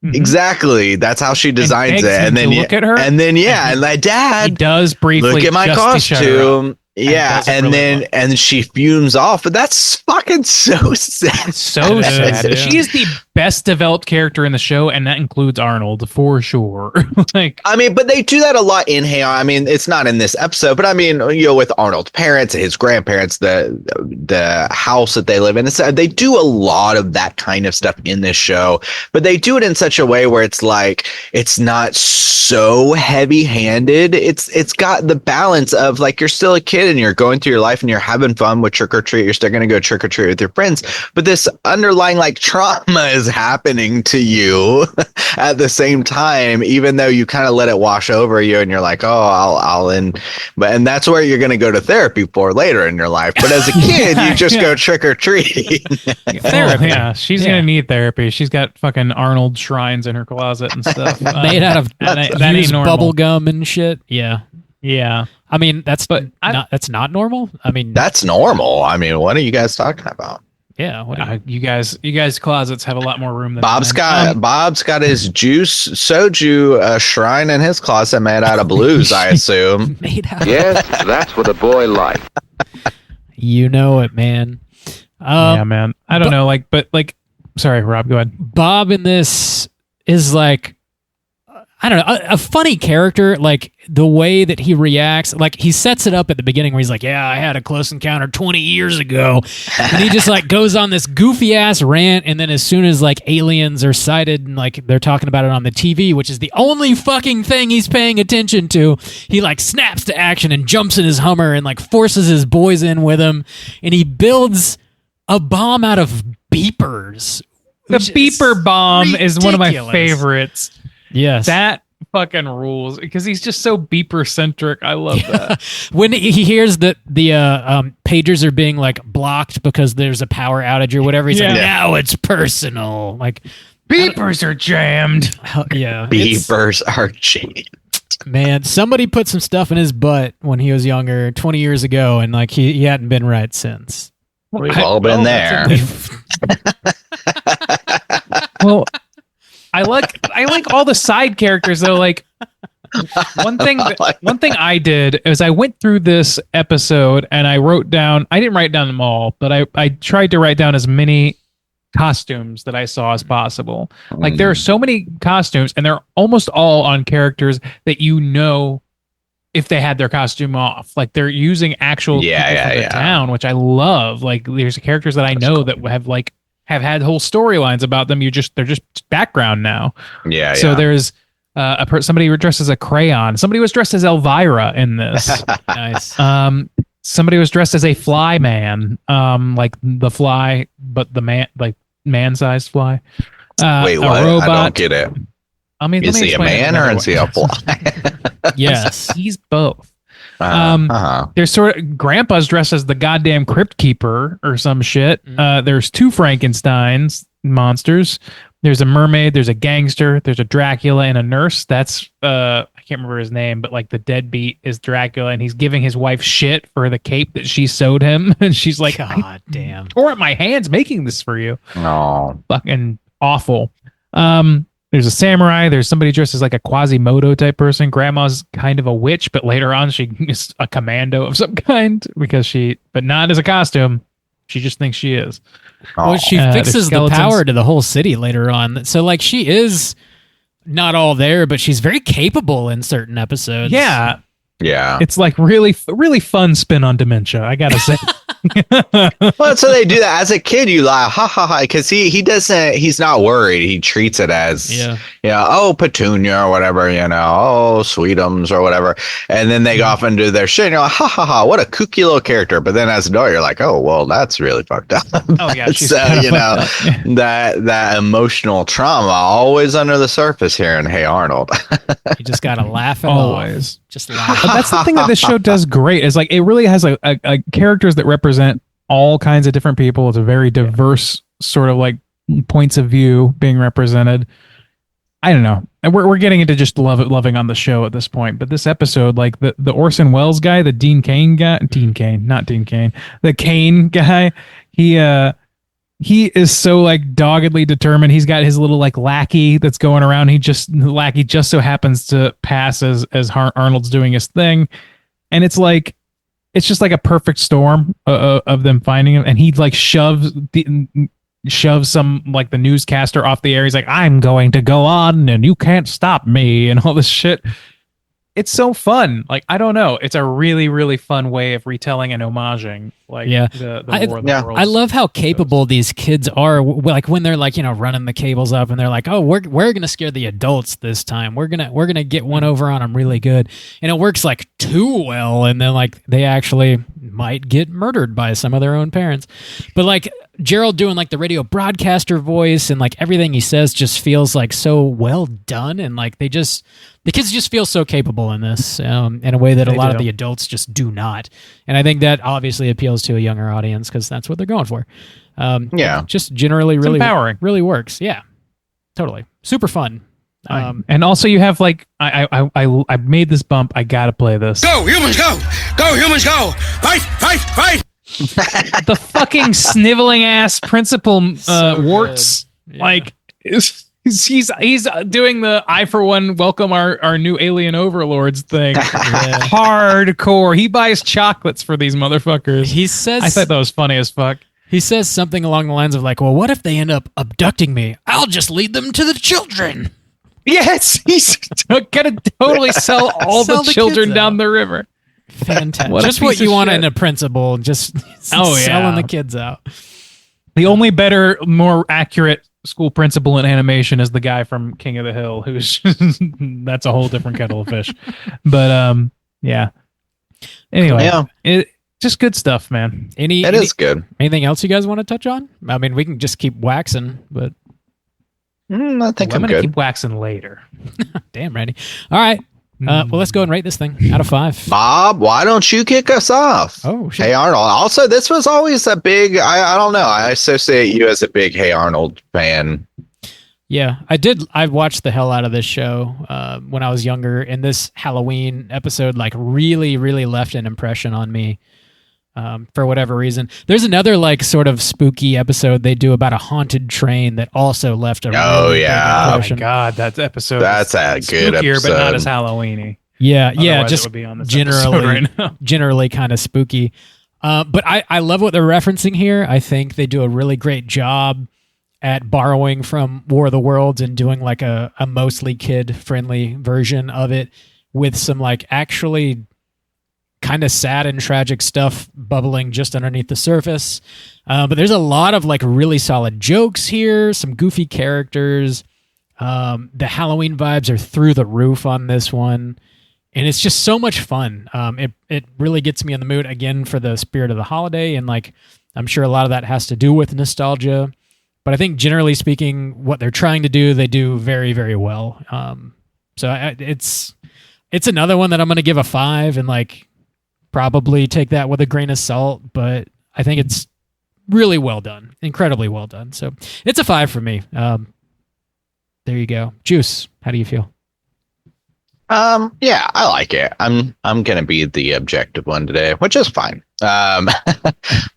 Mm-hmm. Exactly. That's how she designs it. And then look at her. And then and like, dad, he does briefly look at my costume. Yeah, and she fumes off, but that's fucking so sad. It's so sad. She is the best developed character in the show, and that includes Arnold for sure. But they do that a lot in Hey. I mean, it's not in this episode, but I mean, with Arnold's parents, his grandparents, the house that they live in, they do a lot of that kind of stuff in this show, but they do it in such a way where it's like it's not so heavy-handed. It's got the balance of like you're still a kid and you're going through your life and you're having fun with trick or treat. You're still going to go trick or treat with your friends, but this underlying like trauma is happening to you at the same time, even though you kind of let it wash over you and you're like, oh, and that's where you're going to go to therapy for later in your life. But as a kid, you just go trick or treating. Therapy. Yeah, she's going to need therapy. She's got fucking Arnold shrines in her closet and stuff. Made out of that used bubble gum and shit. Yeah. Yeah. I mean, that's not normal. I mean, that's normal. I mean, what are you guys talking about? Yeah. What do You guys closets have a lot more room than Bob's mine. got his juice soju shrine in his closet made out of blues, I assume. made out? Yes, that's what a boy likes. You know it, man. Yeah, man. I don't know. Sorry, Rob. Go ahead. Bob in this is like, I don't know, a funny character. Like the way that he reacts, like he sets it up at the beginning where he's like, "Yeah, I had a close encounter 20 years ago," and he just like goes on this goofy ass rant, and then as soon as like aliens are sighted and like they're talking about it on the TV, which is the only fucking thing he's paying attention to, he like snaps to action and jumps in his Hummer and like forces his boys in with him, and he builds a bomb out of beepers. The beeper bomb is one of my ridiculous. favorites. Yes. That fucking rules because he's just so beeper centric. I love that. When he hears that the pagers are being like blocked because there's a power outage or whatever, he's like, now it's personal. Like beepers are jammed. Yeah. Beepers are jammed. Man, somebody put some stuff in his butt when he was younger, 20 years ago, and like he hadn't been right since. We've all been there. Well, I like all the side characters though. Like one thing I did is I went through this episode and I wrote down. I didn't write down them all, but I tried to write down as many costumes that I saw as possible. Like there are so many costumes, and they're almost all on characters that you know if they had their costume off. Like they're using actual people from the town, which I love. Like there's characters that I know that have had whole storylines about them. They're just background now. Yeah. So there's somebody dressed as a crayon. Somebody was dressed as Elvira in this. Nice. Somebody was dressed as a fly man, like the fly, but the man-sized fly. Wait, what? Robot. I don't get it. I mean, is he a man or is he a fly? Yes, he's both. There's sort of Grandpa's dressed as the goddamn crypt keeper or some shit. There's 2 Frankensteins monsters. There's a mermaid. There's a gangster. There's a Dracula and a nurse. That's I can't remember his name, but like the deadbeat is Dracula, and he's giving his wife shit for the cape that she sewed him, and she's like, God damn, tore up my hands making this for you. Oh, fucking awful. There's a samurai. There's somebody dressed as like a Quasimodo type person. Grandma's kind of a witch, but later on she is a commando of some kind but not as a costume. She just thinks she is. Well, she fixes the power to the whole city later on. So like she is not all there, but she's very capable in certain episodes. Yeah. Yeah. It's like really, really fun spin on dementia, I gotta say. Well, so they do that as a kid. You lie, ha ha ha, because he's not worried. He treats it as, oh, Petunia or whatever, oh, Sweetums or whatever. And then they go off and do their shit. And you're like, ha ha ha, what a kooky little character. But then as an adult, you're like, oh, well, that's really fucked up. Oh yeah, so that emotional trauma always under the surface here in Hey Arnold. You just gotta laugh it always. Just laugh. But that's the thing that this show does great. Is like it really has a characters that represent all kinds of different people. It's a very diverse sort of like points of view being represented. I don't know. And we're getting into just loving on the show at this point. But this episode, like the Orson Welles guy, the the Kane guy, he is so like doggedly determined. He's got his little like lackey that's going around. The lackey just so happens to pass as Arnold's doing his thing. And it's just like a perfect storm of them finding him. And he like shoves some like the newscaster off the air. He's like, I'm going to go on and you can't stop me and all this shit. It's so fun. Like, I don't know. It's a really, really fun way of retelling and homaging. Like, the War of the Worlds. I love how capable these kids are. Like when they're like, running the cables up and they're like, oh, we're going to scare the adults this time. We're going to get one over on them really good. And it works like too well. And then like they actually might get murdered by some of their own parents. But like Gerald doing like the radio broadcaster voice and like everything he says just feels like so well done. And like the kids just feel so capable in this in a way that a lot of the adults just do not. And I think that obviously appeals to a younger audience because that's what they're going for. Just generally really empowering. Really works. Yeah, totally. Super fun. And also you have like, I made this bump. I got to play this. Go, humans, go! Go, humans, go! Fight, fight, fight! The fucking sniveling ass principal Warts, Yeah. like he's doing the I for one welcome our new alien overlords thing. Hardcore. He buys chocolates for these motherfuckers. He says, I thought that was funny as fuck. He says something along the lines of like, well, what if they end up abducting me? I'll just lead them to the children. Yes, he's gonna totally sell all Sell the the children kids down out. the river. Fantastic. What a Just what piece you of want shit. in a principal, just Oh, yeah. selling the kids out. The only better, more accurate school principal in animation is the guy from King of the Hill, who's that's a whole different kettle of fish. But yeah. Anyway, Yeah. Just good stuff, man. It is good. Anything else you guys want to touch on? I mean, we can just keep waxing, but I think I'm I'm gonna good. keep waxing later. damn, Randy. All right. Well, let's go and rate this thing out of 5. Bob, why don't you kick us off? Oh, shit. Hey Arnold. Also, this was always a big, I don't know. I associate you as a big Hey Arnold fan. Yeah, I did. I watched the hell out of this show when I was younger, and this Halloween episode like really, really left an impression on me for whatever reason. There's another like sort of spooky episode they do about a haunted train that also left a really big Oh my impression. god, that episode. That's a good spookier, episode. but not as Halloweeny. Yeah, yeah, Otherwise it just would be on this generally, episode right now. generally kind of spooky. But I love what they're referencing here. I think they do a really great job at borrowing from War of the Worlds and doing like a mostly kid friendly version of it with some like actually kind of sad and tragic stuff bubbling just underneath the surface. But there's a lot of like really solid jokes here, some goofy characters. The Halloween vibes are through the roof on this one. And it's just so much fun. It really gets me in the mood again for the spirit of the holiday. And like, I'm sure a lot of that has to do with nostalgia, but I think generally speaking, what they're trying to do, they do very, very well. It's another one that I'm going to give a 5 and like probably take that with a grain of salt, but I think it's really well done, incredibly well done. So it's a 5 for me. There you go. Juice, how do you feel? Yeah, I like it. I'm gonna be the objective one today, which is fine. But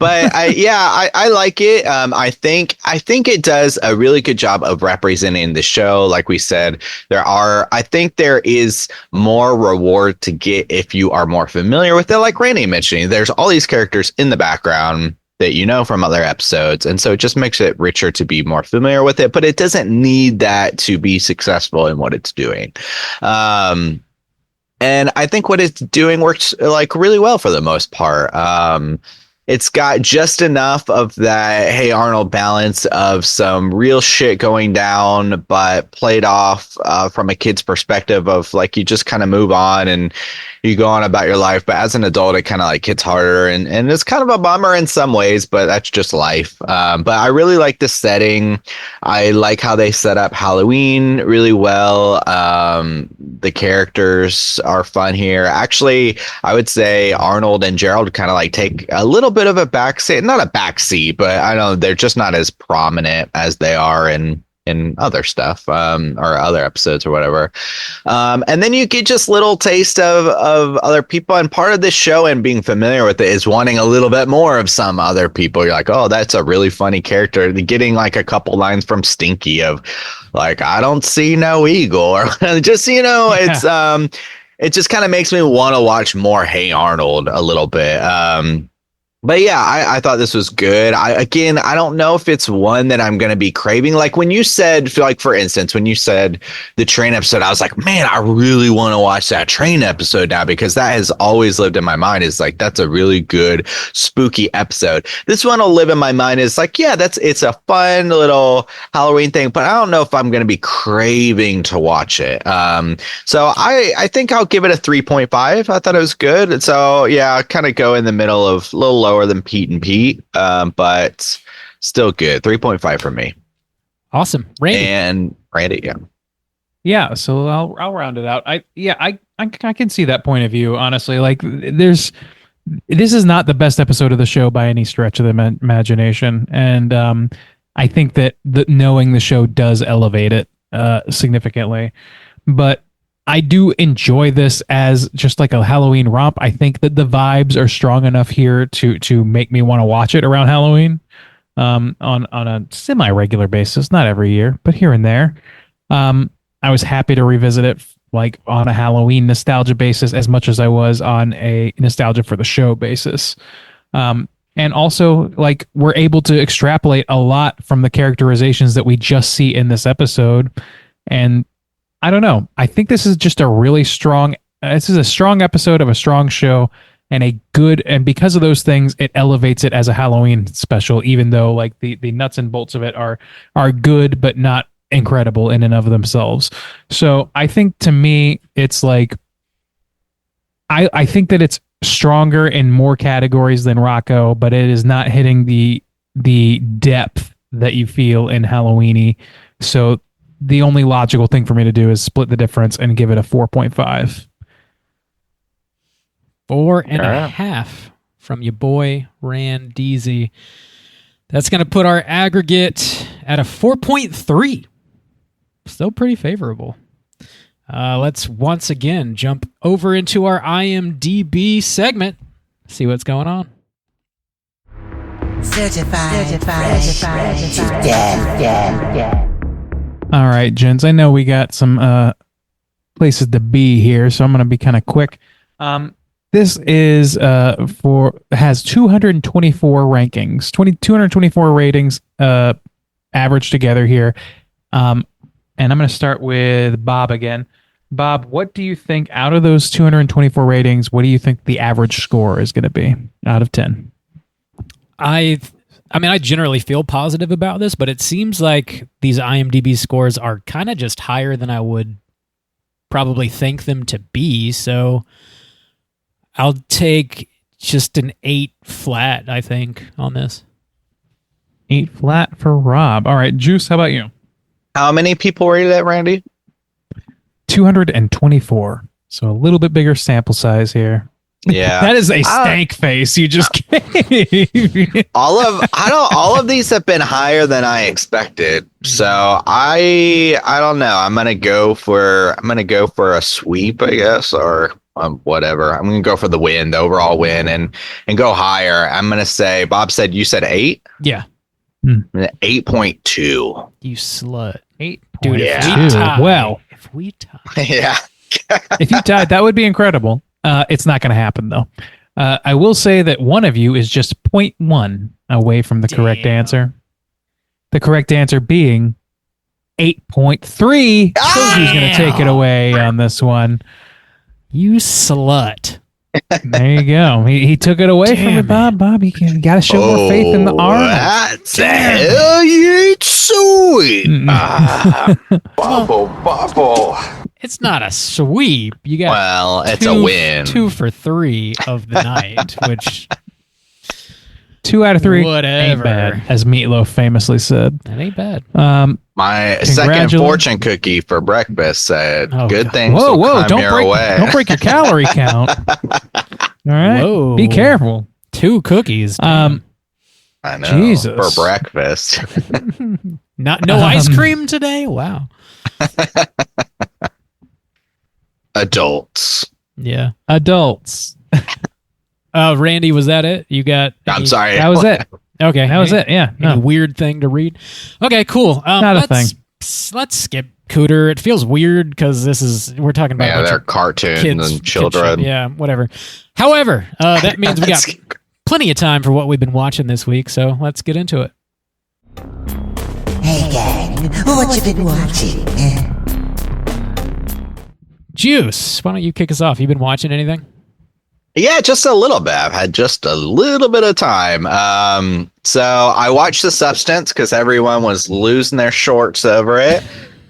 I like it. I think it does a really good job of representing the show. Like we said, I think there is more reward to get if you are more familiar with it. Like Randy mentioned, there's all these characters in the background that you know from other episodes, and so it just makes it richer to be more familiar with it, but it doesn't need that to be successful in what it's doing. And I think what it's doing works like really well for the most part. It's got just enough of that Hey Arnold balance of some real shit going down, but played off from a kid's perspective of like you just kind of move on and you go on about your life. But as an adult, it kind of like hits harder and it's kind of a bummer in some ways, but that's just life. But I really like the setting. I like how they set up Halloween really well. The characters are fun here. Actually, I would say Arnold and Gerald kind of like take a little bit of a backseat, not a backseat, but I know they're just not as prominent as they are in other stuff, or other episodes or whatever. And then you get just little taste of other people, and part of this show and being familiar with it is wanting a little bit more of some other people. You're like, oh, that's a really funny character. Getting like a couple lines from Stinky of like, I don't see no eagle, or just, it's, it just kind of makes me want to watch more Hey Arnold a little bit. But yeah, I thought this was good. I don't know if it's one that I'm going to be craving. Like when you said, like, for instance, when you said the train episode, I was like, man, I really want to watch that train episode now, because that has always lived in my mind. Is like, that's a really good spooky episode. This one will live in my mind is like, yeah, it's a fun little Halloween thing, but I don't know if I'm going to be craving to watch it. So I think I'll give it a 3.5. I thought it was good. So yeah, I kind of go in the middle of a little lower than Pete and Pete, but still good. 3.5 for me. Awesome. Randy. And Randy, Yeah, so I'll round it out. I can see that point of view, honestly. Like this is not the best episode of the show by any stretch of the imagination, and I think that knowing the show does elevate it significantly. But I do enjoy this as just like a Halloween romp. I think that the vibes are strong enough here to make me want to watch it around Halloween, on a semi-regular basis, not every year, but here and there. I was happy to revisit it like on a Halloween nostalgia basis as much as I was on a nostalgia for the show basis. And also, like, we're able to extrapolate a lot from the characterizations that we just see in this episode. And I don't know. I think this is just a really strong. This is a strong episode of a strong show, and because of those things, it elevates it as a Halloween special. Even though like the nuts and bolts of it are good, but not incredible in and of themselves. So I think to me, it's like I think that it's stronger in more categories than Rocko, but it is not hitting the depth that you feel in Halloweenie. So the only logical thing for me to do is split the difference and give it a 4.5. 4.5 from your boy Randeezy. That's going to put our aggregate at a 4.3. Still pretty favorable. Let's once again jump over into our IMDb segment. See what's going on. Certified fresh to death. All right, gents. I know we got some places to be here, so I'm going to be kind of quick. This is has 224 rankings, 224 ratings averaged together here. And I'm going to start with Bob again. Bob, what do you think out of those 224 ratings, what do you think the average score is going to be out of 10? I mean, I generally feel positive about this, but it seems like these IMDb scores are kind of just higher than I would probably think them to be. So I'll take just an 8 flat, I think, on this. 8 flat for Rob. All right, Juice, how about you? How many people rated it, Randy? 224. So a little bit bigger sample size here. Yeah. That is a stank face you just gave. all of these have been higher than I expected. So I don't know. I'm gonna go for a sweep, I guess, or whatever. I'm gonna go for the win, the overall win, and go higher. I'm gonna say Bob said you said 8? Yeah. 8.2. You slut. 8. Dude, yeah. if we tie, Well, Yeah. if you tied, that would be incredible. It's not going to happen, though. I will say that one of you is just 0.1 away from the correct answer. The correct answer being 8.3. So who's going to take it away on this one? You slut. There you go. He took it away from you, Bob. Bob, you got to show more faith in the Arnold. That's hell yeah, sweet. Bubble. It's not a sweep. You got it's a win. 2 for 3 of the night, which 2 out of 3 whatever. Ain't bad, as Meatloaf famously said. That ain't bad. My second fortune cookie for breakfast said, "Good things will come your way." Don't break your calorie count. All right, Whoa. be careful. 2 cookies. I know. Jesus. For breakfast. No ice cream today. Wow. Adults. Yeah. Adults. Randy, was that it? You got? I'm sorry. That was it. Okay. That was it. Yeah. Any weird thing to read? Okay, cool. Not a thing. Let's skip Cooter. It feels weird because we're talking about they're cartoons kids, and children. Yeah, whatever. However, that means we got plenty of time for what we've been watching this week. So let's get into it. Hey gang, what you been watching? Juice, why don't you kick us off? You been watching anything? Yeah, just a little bit. I've had just a little bit of time. So I watched The Substance because everyone was losing their shorts over it.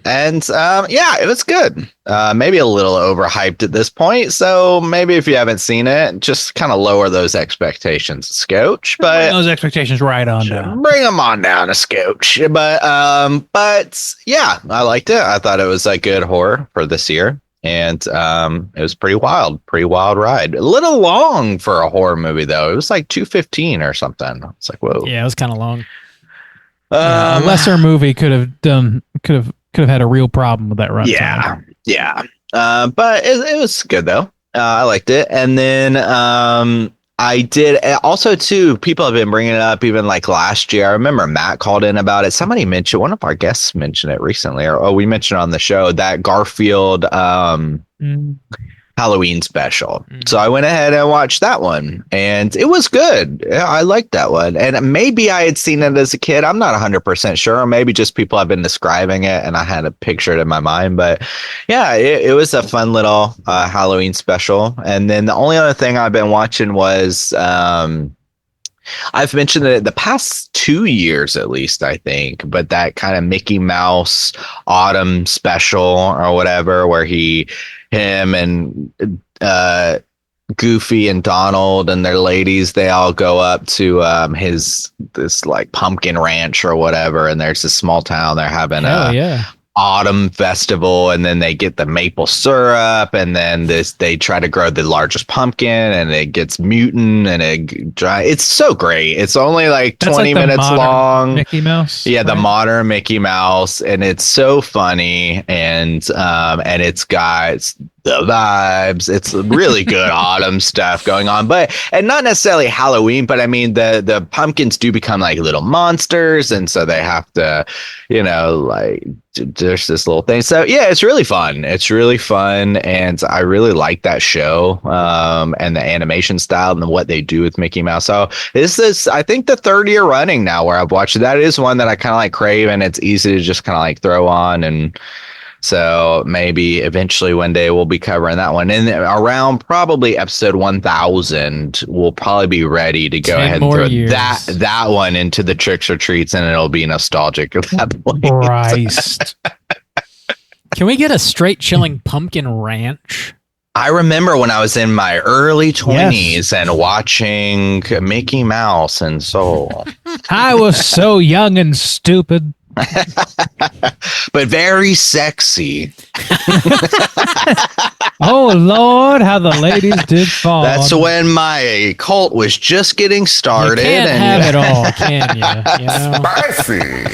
And yeah, it was good. Maybe a little overhyped at this point. So maybe if you haven't seen it, just kind of lower those expectations, Scotch. But those expectations right on down. Bring them on down a Scotch. But yeah, I liked it. I thought it was a good horror for this year. And it was pretty wild ride. A little long for a horror movie, though. It was like 2:15 or something. It's like, whoa. Yeah, it was kind of long. A lesser movie could have had a real problem with that runtime. Yeah. Yeah. But it was good though. I liked it. And then I did also too. People have been bringing it up even like last year. I remember Matt called in about it. Somebody mentioned, one of our guests mentioned it recently, or we mentioned it on the show, that Garfield Halloween special. So I went ahead and watched that one, and it was good. Yeah, I liked that one. And maybe I had seen it as a kid. I'm not 100% sure. Or maybe just people have been describing it and I had a picture in my mind. But yeah, it was a fun little Halloween special. And then the only other thing I've been watching was I've mentioned it the past 2 years at least, I think, but that kind of Mickey Mouse autumn special or whatever, where him and Goofy and Donald and their ladies, they all go up to this like pumpkin ranch or whatever, and there's this small town, they're having autumn festival, and then they get the maple syrup, and then they try to grow the largest pumpkin, and it gets mutant, and it's so great. It's only like 20 minutes long. Mickey Mouse, yeah, right? The modern Mickey Mouse, and it's so funny, and it's got the vibes. It's really good autumn stuff going on, and not necessarily Halloween, but I mean the pumpkins do become like little monsters, and so they have to, like there's this little thing. So yeah, it's really fun. And I really like that show, and the animation style and what they do with Mickey Mouse. So this is, I think, the third year running now where I've watched it. That is one that I kind of like crave, and it's easy to just kind of like throw on. And so maybe eventually one day we'll be covering that one. And around probably episode 1000, we'll probably be ready to go ahead and throw that one into the tricks or treats, and it'll be nostalgic at that point. Christ. Can we get a straight chilling pumpkin ranch? I remember when I was in my early 20s and watching Mickey Mouse and Soul. I was so young and stupid. But very sexy. Oh Lord, how the ladies did fall. That's when my cult was just getting started. You can't have it all, can you? Spicy.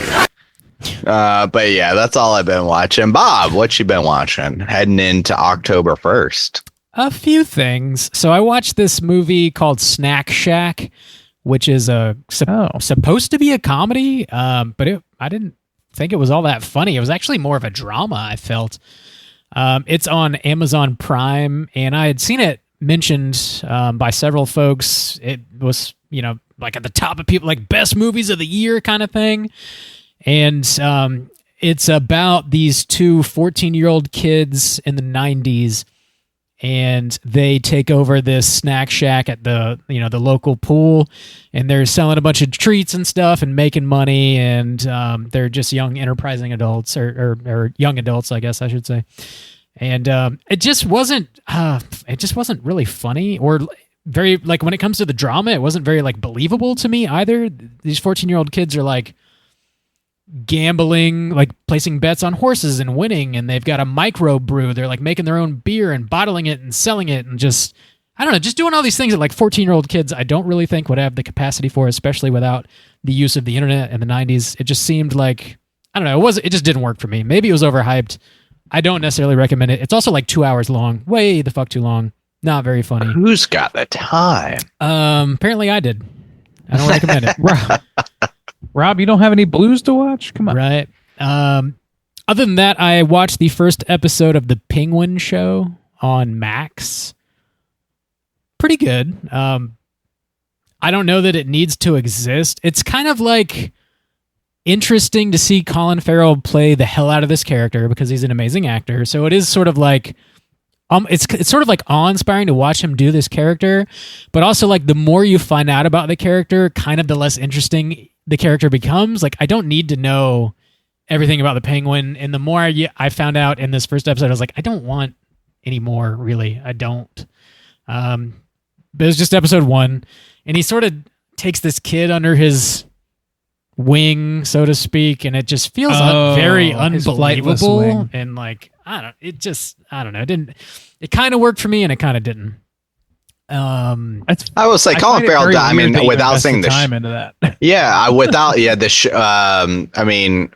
But yeah, that's all I've been watching. Bob, what you been watching heading into October 1st? A few things. So I watched this movie called Snack Shack, which is supposed to be a comedy, but I didn't think it was all that funny. It was actually more of a drama, I felt. It's on Amazon Prime, and I had seen it mentioned by several folks. It was, like at the top of people, like best movies of the year kind of thing. And it's about these two 14-year-old kids in the 90s, and they take over this snack shack at the local pool, and they're selling a bunch of treats and stuff and making money, and they're just young enterprising adults or young adults, I guess I should say. And it just wasn't really funny, or very, like, when it comes to the drama, it wasn't very like believable to me either. These 14-year-old kids are like gambling, like placing bets on horses and winning, and they've got a micro brew. They're like making their own beer and bottling it and selling it, and just, I don't know, just doing all these things that like 14-year-old kids I don't really think would have the capacity for, especially without the use of the internet in the 90s. It just seemed like, I don't know, it just didn't work for me. Maybe it was overhyped. I don't necessarily recommend it. It's also like 2 hours long. Way the fuck too long. Not very funny. Who's got the time? Apparently I did. I don't recommend it. Rob, you don't have any blues to watch? Come on. Right. Other than that, I watched the first episode of The Penguin Show on Max. Pretty good. I don't know that it needs to exist. It's kind of like interesting to see Colin Farrell play the hell out of this character because he's an amazing actor. So it is sort of like, it's sort of like awe-inspiring to watch him do this character, but also like the more you find out about the character, kind of the less interesting the character becomes. Like, I don't need to know everything about the penguin, and the more I found out in this first episode, I was like, I don't want any more, really. I don't. But it was just episode 1, and he sort of takes this kid under his wing, so to speak, and it just feels very unbelievable. And like, I don't know. It kind of worked for me, and it kind of didn't. I will say Colin find it Farrell. very I weird mean, that you without invested seeing the time into that.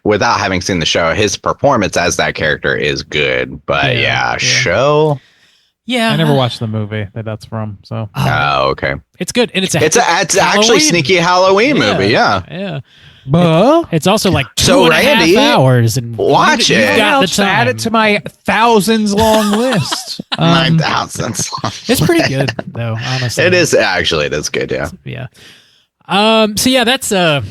without having seen the show, his performance as that character is good. But Yeah. show. Yeah, I never watched the movie that's from. So Oh, okay. It's good, and it's actually Halloween. sneaky Halloween movie. Yeah. Yeah. But It's also like So, 2.5 Randy, hours, and watch you've it. got the I'll add time. it to my thousands long list. 9,000. It's pretty good though, honestly. It is good. Yeah. Yeah. So yeah, that's a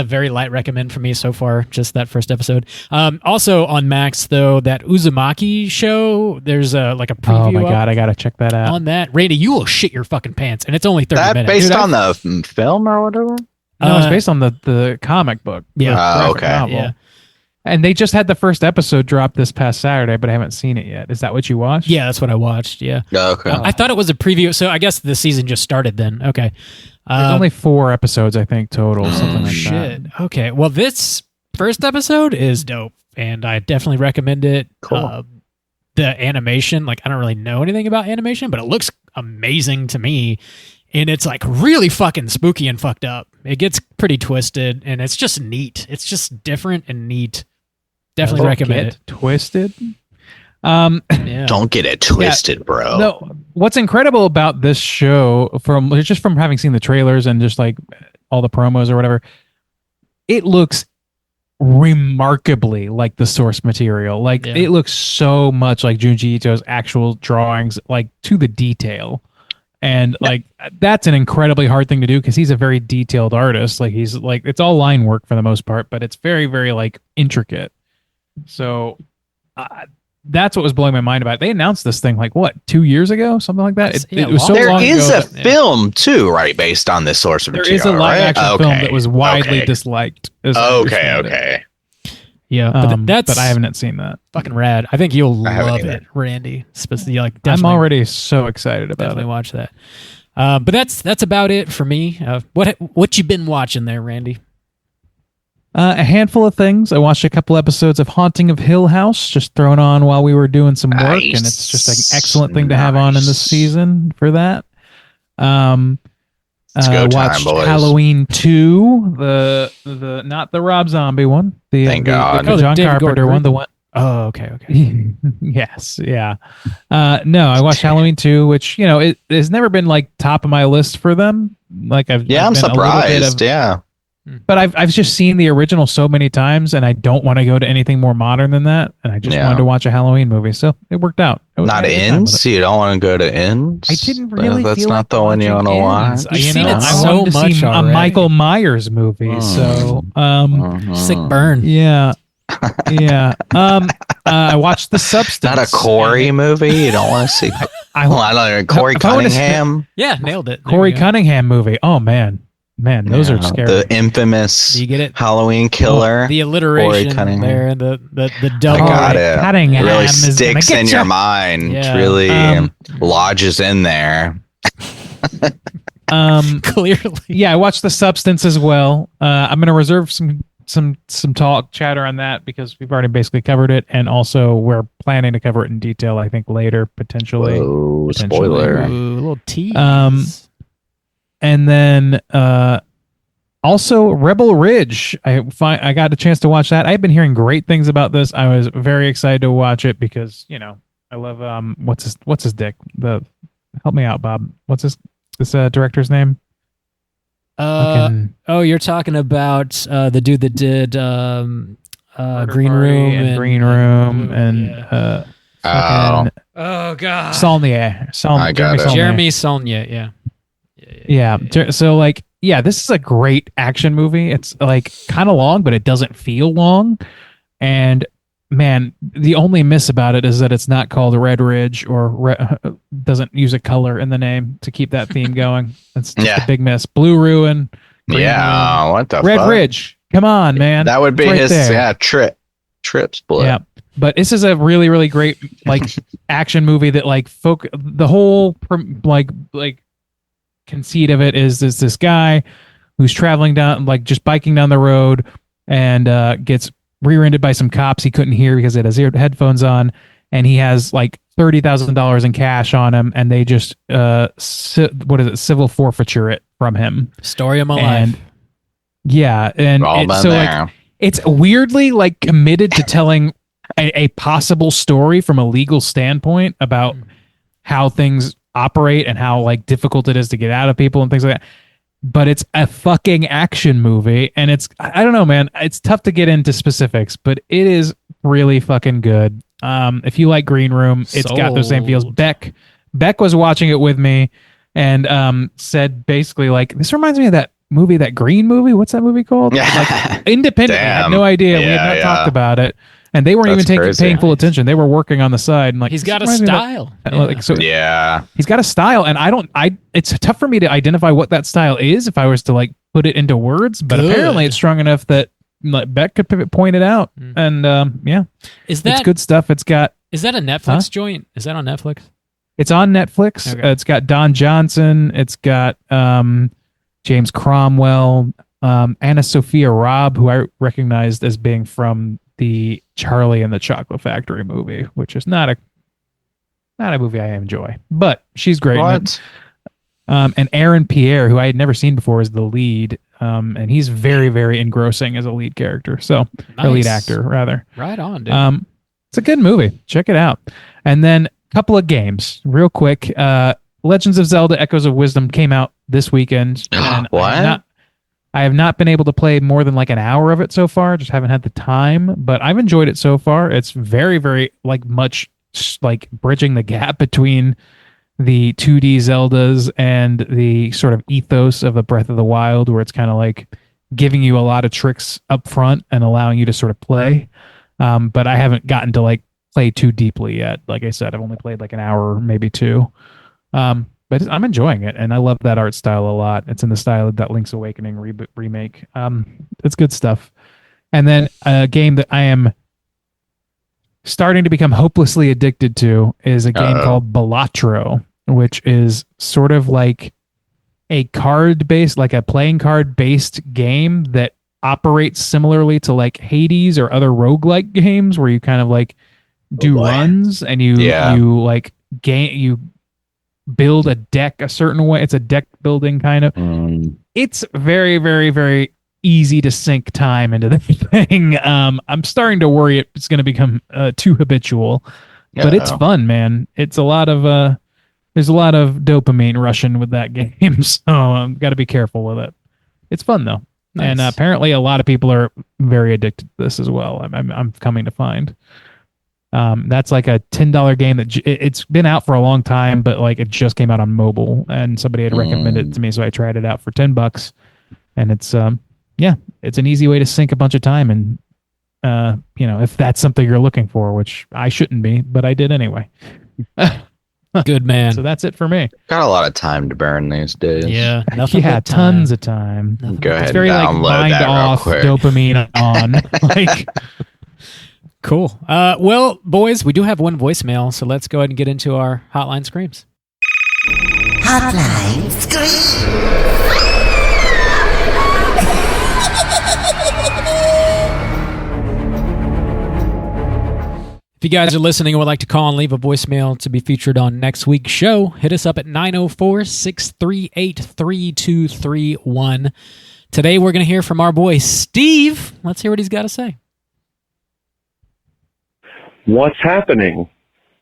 very light recommend for me so far, just that first episode. Also on Max though, that Uzumaki show, there's like a preview. Oh my god, I gotta check that out. on that. Randy, you will shit your fucking pants, and it's only 30 That minutes. based Dude, on the film or whatever. No, it's based on the comic book. the Yeah. graphic Okay. novel. Yeah. And they just had the first episode drop this past Saturday, but I haven't seen it yet. Is that what you watched? Yeah, that's what I watched. Yeah. Okay. I thought it was a preview, so I guess the season just started then. Okay. There's only 4 episodes, I think, total. Something like Shit. that. Okay. Well, this first episode is dope, and I definitely recommend it. Cool. The animation, like I don't really know anything about animation, but it looks amazing to me. And it's like really fucking spooky and fucked up. It gets pretty twisted, and it's just neat. It's just different and neat. Definitely recommend it. Twisted. Yeah. Don't get it twisted, bro. No, what's incredible about this show, from having seen the trailers and just like all the promos or whatever, it looks remarkably like the source material. Like it looks so much like Junji Ito's actual drawings, like to the detail. And like that's an incredibly hard thing to do because he's a very detailed artist. Like he's like, it's all line work for the most part, but it's very, very like intricate. So that's what was blowing my mind about it. They announced this thing like what, 2 years ago, something like that. It was so there long is ago a film too, right, based on this source of there material. is a live right? action film that was widely okay. disliked. as I Okay, understand it. okay. Yeah, But I haven't seen that. fucking rad. I think you'll I haven't love either. it, Randy. Especially like I'm definitely- already so excited about definitely it. watch that. But that's about it for me. What you been watching there, Randy? A handful of things. I watched a couple episodes of Haunting of Hill House, just thrown on while we were doing some work, and it's just an excellent thing to have on in this season for that. It's go time, Watched boys. Halloween 2, the not the Rob Zombie one, Thank God. the Oh, the John David Carpenter Gordon one, the one. Oh, okay. Yes, yeah. No, I watched Halloween 2, which it has never been like top of my list for them. Like I'm been a little bit surprised. Yeah. But I've just seen the original so many times, and I don't want to go to anything more modern than that. And I just wanted to watch a Halloween movie, so it worked out. I Not had a good time with Ends. You don't want to go to Ends. I didn't really. That's feel not like the one you want to watching watch. Ends. You've seen it I so wanted to much see a already. Michael Myers movie. So, Sick burn. yeah, yeah. I watched The Substance. Not a Corey movie. You don't want to see. I don't know. Corey if I wanna see- Cunningham. Yeah, nailed it. There Corey you go. Cunningham movie. Oh man, those are scary. The infamous You get it? Halloween killer. The Corey alliteration Cunningham. there, the I double. got it. Cunningham It really is gonna sticks get in ya. your mind. Yeah. It really Um, lodges in there. Clearly. Yeah, I watched The Substance as well. I'm going to reserve some talk chatter on that because we've already basically covered it, and also we're planning to cover it in detail. I think later potentially. Whoa, Potentially. spoiler. Ooh, a little tease. And then also Rebel Ridge. I got a chance to watch that. I've been hearing great things about this. I was very excited to watch it because I love what's his dick. Help me out, Bob. What's this director's name? Oh, you're talking about the dude that did Green Party Room and Green Room and Oh. oh god, Saulnier. I got it. Jeremy Saulnier. Yeah. Yeah. So this is a great action movie. It's like kind of long, but it doesn't feel long. And man, the only miss about it is that it's not called Red Ridge or doesn't use a color in the name to keep that theme going. That's just a big miss. Blue Ruin. Green Yeah. Ruin. What the Red fuck? Ridge. Come on, man. That would be It's right his there. trip split. Yeah. But this is a really, really great action movie that the whole conceit of it is this guy who's traveling down, just biking down the road and gets rear-ended by some cops he couldn't hear because he had his headphones on, and he has $30,000 in cash on him, and they just civil forfeiture it from him. Story of my life. Yeah, and it's weirdly like committed to telling a possible story from a legal standpoint about how things operate and how like difficult it is to get out of people and things like that. But it's a fucking action movie, and I don't know, man. It's tough to get into specifics, but it is really fucking good. If you like Green Room, it's got those same feels. Beck was watching it with me and said basically like, this reminds me of that movie, that Green movie. What's that movie called? Like, independently, I had no idea. We had not talked about it. And they weren't even paying full attention. They were working on the side. And like, he's got a style. He's got a style, and it's tough for me to identify what that style is if I was to like put it into words. But apparently, it's strong enough that like Beck could point it out. And it's good stuff. Is that a Netflix joint? Is that on Netflix? It's on Netflix. Okay. It's got Don Johnson. It's got James Cromwell, Anna Sophia Robb, who I recognized as being from the Charlie and the Chocolate Factory movie, which is not a movie I enjoy, but she's great. And Aaron Pierre, who I had never seen before, is the lead, and he's very, very engrossing as a lead character. So, or lead actor, rather. Right on, dude. It's a good movie. Check it out. And then a couple of games, real quick. Legends of Zelda: Echoes of Wisdom came out this weekend. And what? I have not been able to play more than like an hour of it so far. Just haven't had the time, but I've enjoyed it so far. It's very, very like much like bridging the gap between the 2D Zeldas and the sort of ethos of a Breath of the Wild, where it's kind of like giving you a lot of tricks up front and allowing you to sort of play. But I haven't gotten to like play too deeply yet. Like I said, I've only played like an hour, maybe two. But I'm enjoying it, and I love that art style a lot. It's in the style of that Link's Awakening remake. It's good stuff. And then a game that I am starting to become hopelessly addicted to is a game called Balatro, which is sort of like a card-based, like a playing card-based game that operates similarly to like Hades or other roguelike games where you kind of like do runs and you like you build a deck a certain way. It's a deck building kind of. It's very, very, very easy to sink time into the thing. I'm starting to worry it's going to become too habitual, but it's fun, man. It's a lot of there's a lot of dopamine rushing with that game, so I've got to be careful with it. It's fun though, and apparently a lot of people are very addicted to this as well. I'm coming to find. That's like a $10 game that it's been out for a long time, but like it just came out on mobile, and somebody had recommended it to me, so I tried it out for $10, and it's it's an easy way to sink a bunch of time, and if that's something you're looking for, which I shouldn't be, but I did anyway. Good man. So that's it for me. Got a lot of time to burn these days. Yeah, tons of time. Go ahead, it's very and like download mind that off, real quick. dopamine on. Like. Cool. Well, boys, we do have one voicemail, so let's go ahead and get into our Hotline Screams. Hotline Scream. If you guys are listening and would like to call and leave a voicemail to be featured on next week's show, hit us up at 904-638-3231. Today we're going to hear from our boy Steve. Let's hear what he's got to say. What's happening?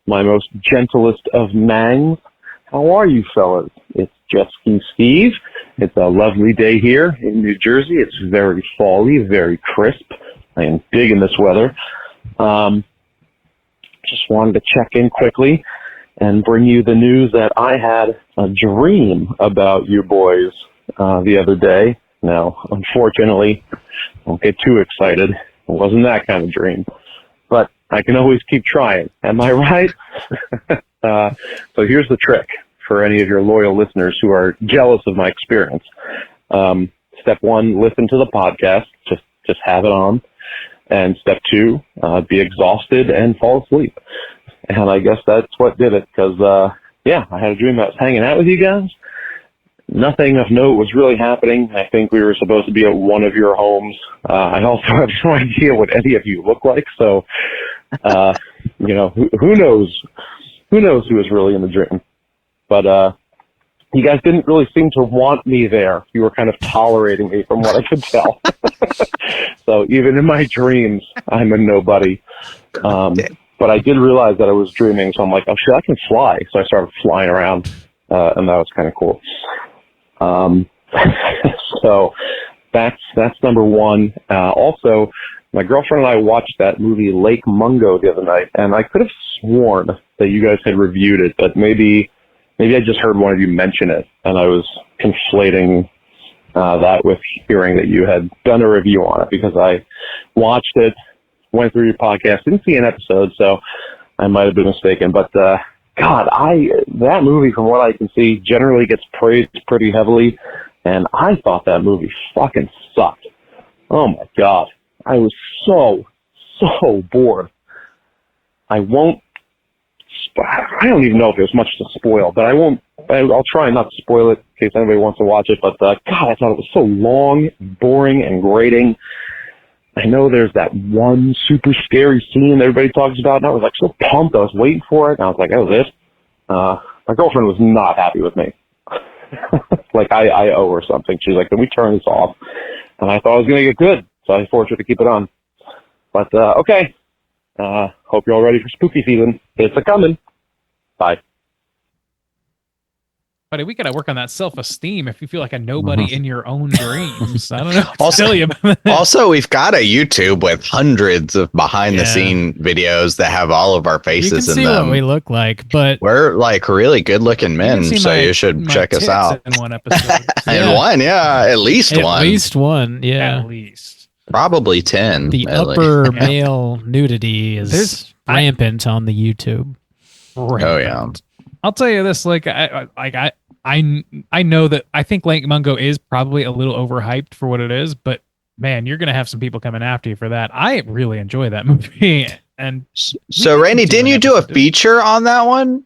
My most gentlest of mangs. How are you fellas? It's Jet Ski Steve. It's a lovely day here in New Jersey. It's very fall-y, very crisp. I am digging this weather. Just wanted to check in quickly and bring you the news that I had a dream about you boys the other day. Now, unfortunately, don't get too excited. It wasn't that kind of dream. But I can always keep trying. Am I right? So here's the trick for any of your loyal listeners who are jealous of my experience. Step one, listen to the podcast. Just have it on. And step two, be exhausted and fall asleep. And I guess that's what did it because, I had a dream I was hanging out with you guys. Nothing of note was really happening. I think we were supposed to be at one of your homes. I also have no idea what any of you look like. So, who knows who knows who was really in the dream. But you guys didn't really seem to want me there. You were kind of tolerating me from what I could tell. So even in my dreams, I'm a nobody. But I did realize that I was dreaming, so I'm like, oh shit, I can fly. So I started flying around, and that was kind of cool. So that's number one. Also, my girlfriend and I watched that movie Lake Mungo the other night, and I could have sworn that you guys had reviewed it, but maybe I just heard one of you mention it, and I was conflating that with hearing that you had done a review on it, because I watched it, went through your podcast, didn't see an episode, so I might have been mistaken. But God, that movie, from what I can see, generally gets praised pretty heavily, and I thought that movie fucking sucked. Oh my God, I was so bored. I don't even know if there's much to spoil, but I'll try not to spoil it in case anybody wants to watch it. But God, I thought it was so long, boring, and grating. I know there's that one super scary scene that everybody talks about, and I was like so pumped. I was waiting for it, and I was like, that was it. My girlfriend was not happy with me. Like I owe her something. She's like, can we turn this off? And I thought I was going to get good, so I forced her to keep it on. But okay. Hope you're all ready for spooky season. It's a-coming. Bye. Buddy, we got to work on that self-esteem if you feel like a nobody in your own dreams. I don't know what to tell you about that. Also, we've got a YouTube with hundreds of behind-the-scene videos that have all of our faces in them. You can see what we look like, but... We're like really good-looking men, so you should check us out. In one episode. In one, yeah. At least one. At least one, yeah. At least. Probably 10. The upper male nudity is rampant on the YouTube. Rampant. Oh, yeah. I'll tell you this, like I know that I think Lake Mungo is probably a little overhyped for what it is, but man, you're gonna have some people coming after you for that. I really enjoy that movie. And so, Randy, didn't you do a feature on that one?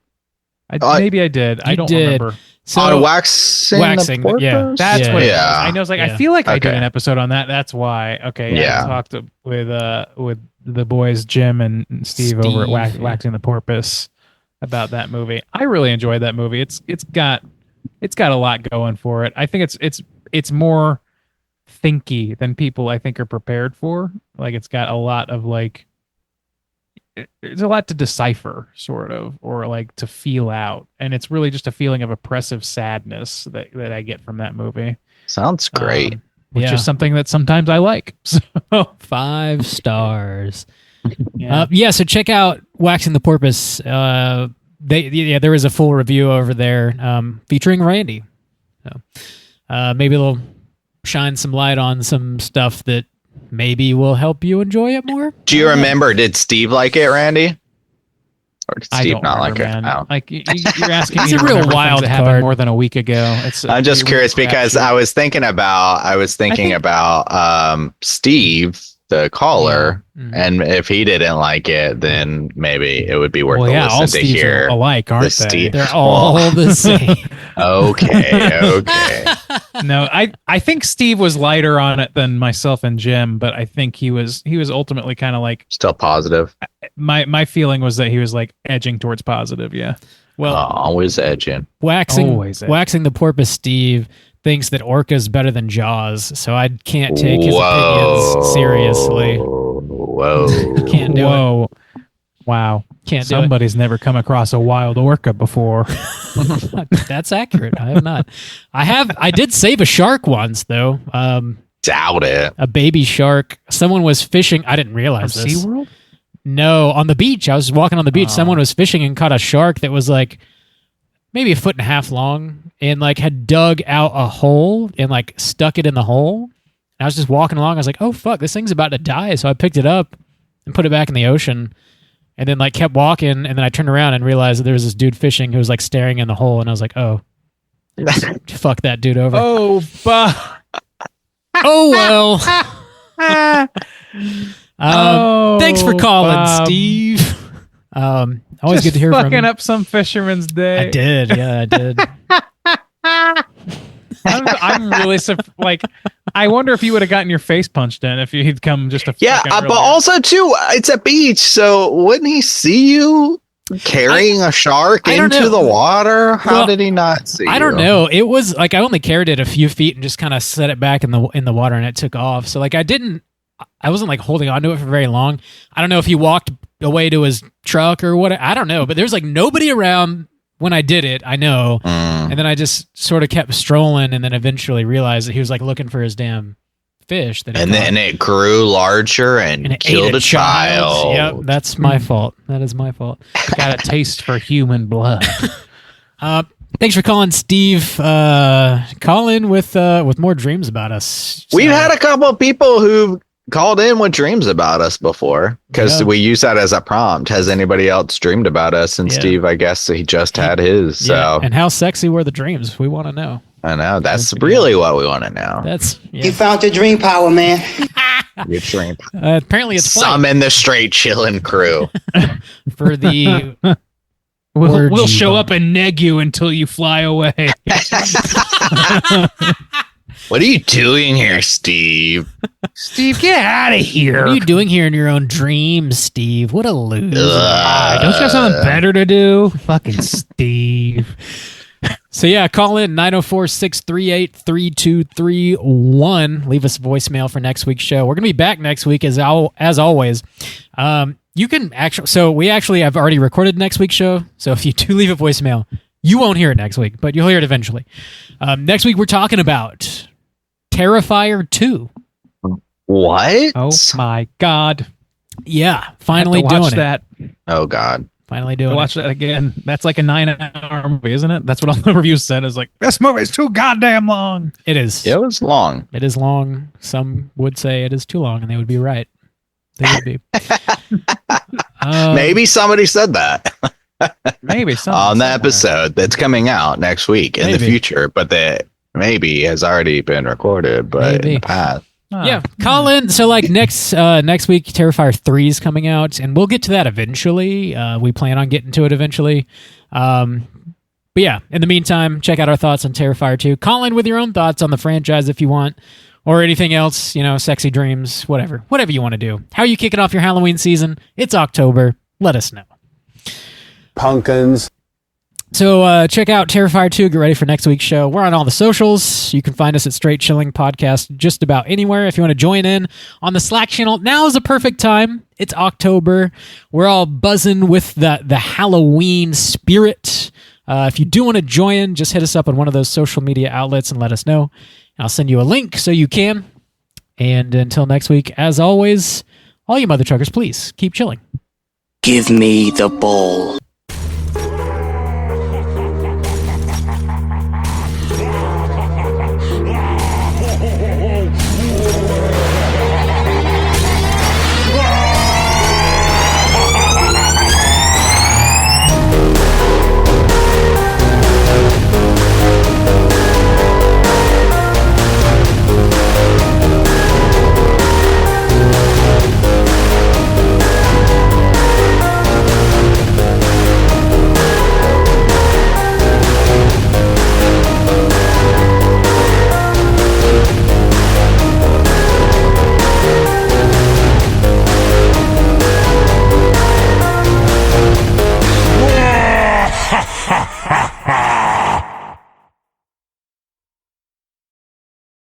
Maybe I did. I don't remember. So, on waxing the yeah, that's what it is. I know. It's like I feel like I did Okay. an episode on that. That's why. Okay, Yeah. I talked with the boys Jim and Steve over at Waxing the Porpoise about that movie. I really enjoyed that movie. It's got a lot going for it. I think it's more thinky than people I think are prepared for. Like it's got a lot of like there's a lot to decipher, sort of, or like to feel out, and it's really just a feeling of oppressive sadness that I get from that movie. Sounds great. Which is something that sometimes I like. So 5 stars. So check out Waxing the Porpoise. There is a full review over there featuring Randy. So, maybe they'll shine some light on some stuff that maybe will help you enjoy it more. Do you remember? Did Steve like it, Randy? Or did I Steve don't not remember, like it? man. Oh. Like you're asking It's me a to real remember wild things that happened card. more than a week ago. I'm just curious because I was thinking about Steve, the caller, and if he didn't like it, then maybe it would be worth a listen all to Steves hear. are alike, aren't they? Steve. They're all the same. Okay. No, I think Steve was lighter on it than myself and Jim, but I think he was ultimately kind of like Still positive. my feeling was that he was like edging towards positive. Yeah. Well, always edging. Waxing the Porpoise Steve thinks that Orca's better than Jaws, so I can't take his opinions seriously. Whoa. Can't do it. Wow. Can't do it. Somebody's never come across a wild orca before. That's accurate. I have not. I did save a shark once though. Doubt it. A baby shark. Someone was fishing. I didn't realize From this. SeaWorld? No, on the beach. I was walking on the beach. Someone was fishing and caught a shark that was like maybe 1.5 feet long and like had dug out a hole and like stuck it in the hole. And I was just walking along. I was like, oh fuck, this thing's about to die. So I picked it up and put it back in the ocean. And then like kept walking, and then I turned around and realized that there was this dude fishing who was like staring in the hole, and I was like, "Oh, fuck that dude over." Oh, well. Thanks for calling, Steve. Always just good to hear from you. fucking up some fisherman's day. I did, yeah, I did. I'm really like. I wonder if you would have gotten your face punched in if you'd come just a but also too, it's a beach, so wouldn't he see you Carrying a shark into the water? How did he not see? I don't know. It was like I only carried it a few feet and just kind of set it back in the water, and it took off. So like I wasn't like holding onto it for very long. I don't know if he walked away to his truck or what. I don't know. But there's like nobody around when I did it. I know. And then I just sort of kept strolling, and then eventually realized that he was like looking for his damn fish. And then it grew larger and killed a child. Yep, that's my fault. That is my fault. Got a taste for human blood. Thanks for calling, Steve. Call in with more dreams about us. We've had a couple of people who called in with dreams about us before because we use that as a prompt. Has anybody else dreamed about us? And Steve, I guess he just had his. So, and how sexy were the dreams? We want to know. I know. That's really what we want to know. You found your dream power, man. Your dream. Apparently, it's summon the straight chillin' crew for the. We'll show up and neg you until you fly away. What are you doing here, Steve? Steve, get out of here. What are you doing here in your own dreams, Steve? What a loser. Don't you have something better to do? Fucking Steve. So yeah, call in 904-638-3231. Leave us a voicemail for next week's show. We're going to be back next week as always. You can we actually have already recorded next week's show. So if you do leave a voicemail, you won't hear it next week, but you'll hear it eventually. Next week, we're talking about Terrifier 2. What? Oh my God. Yeah, finally doing that. Oh God. Finally doing watch that again. That's like a 9-hour movie, isn't it? That's what all the reviews said. Is like, this movie's too goddamn long. It is. It was long. It is long. Some would say it is too long, and they would be right. They would be. Maybe somebody said that. Maybe on the episode that's coming out next week in the future, but that maybe has already been recorded, but in the past. Yeah, call in. So like next week, Terrifier 3 is coming out, and we'll get to that eventually. We plan on getting to it eventually. But yeah, in the meantime, check out our thoughts on Terrifier 2. Call in with your own thoughts on the franchise if you want, or anything else, sexy dreams, whatever you want to do. How are you kicking off your Halloween season? It's October. Let us know. Pumpkins. So check out Terrifier 2. Get ready for next week's show. We're on all the socials. You can find us at Straight Chilling Podcast just about anywhere. If you want to join in on the Slack channel, now is a perfect time. It's October. We're all buzzing with the Halloween spirit. If you do want to join, just hit us up on one of those social media outlets and let us know. I'll send you a link so you can. And until next week, as always, all you mother truckers, please keep chilling. Give me the ball.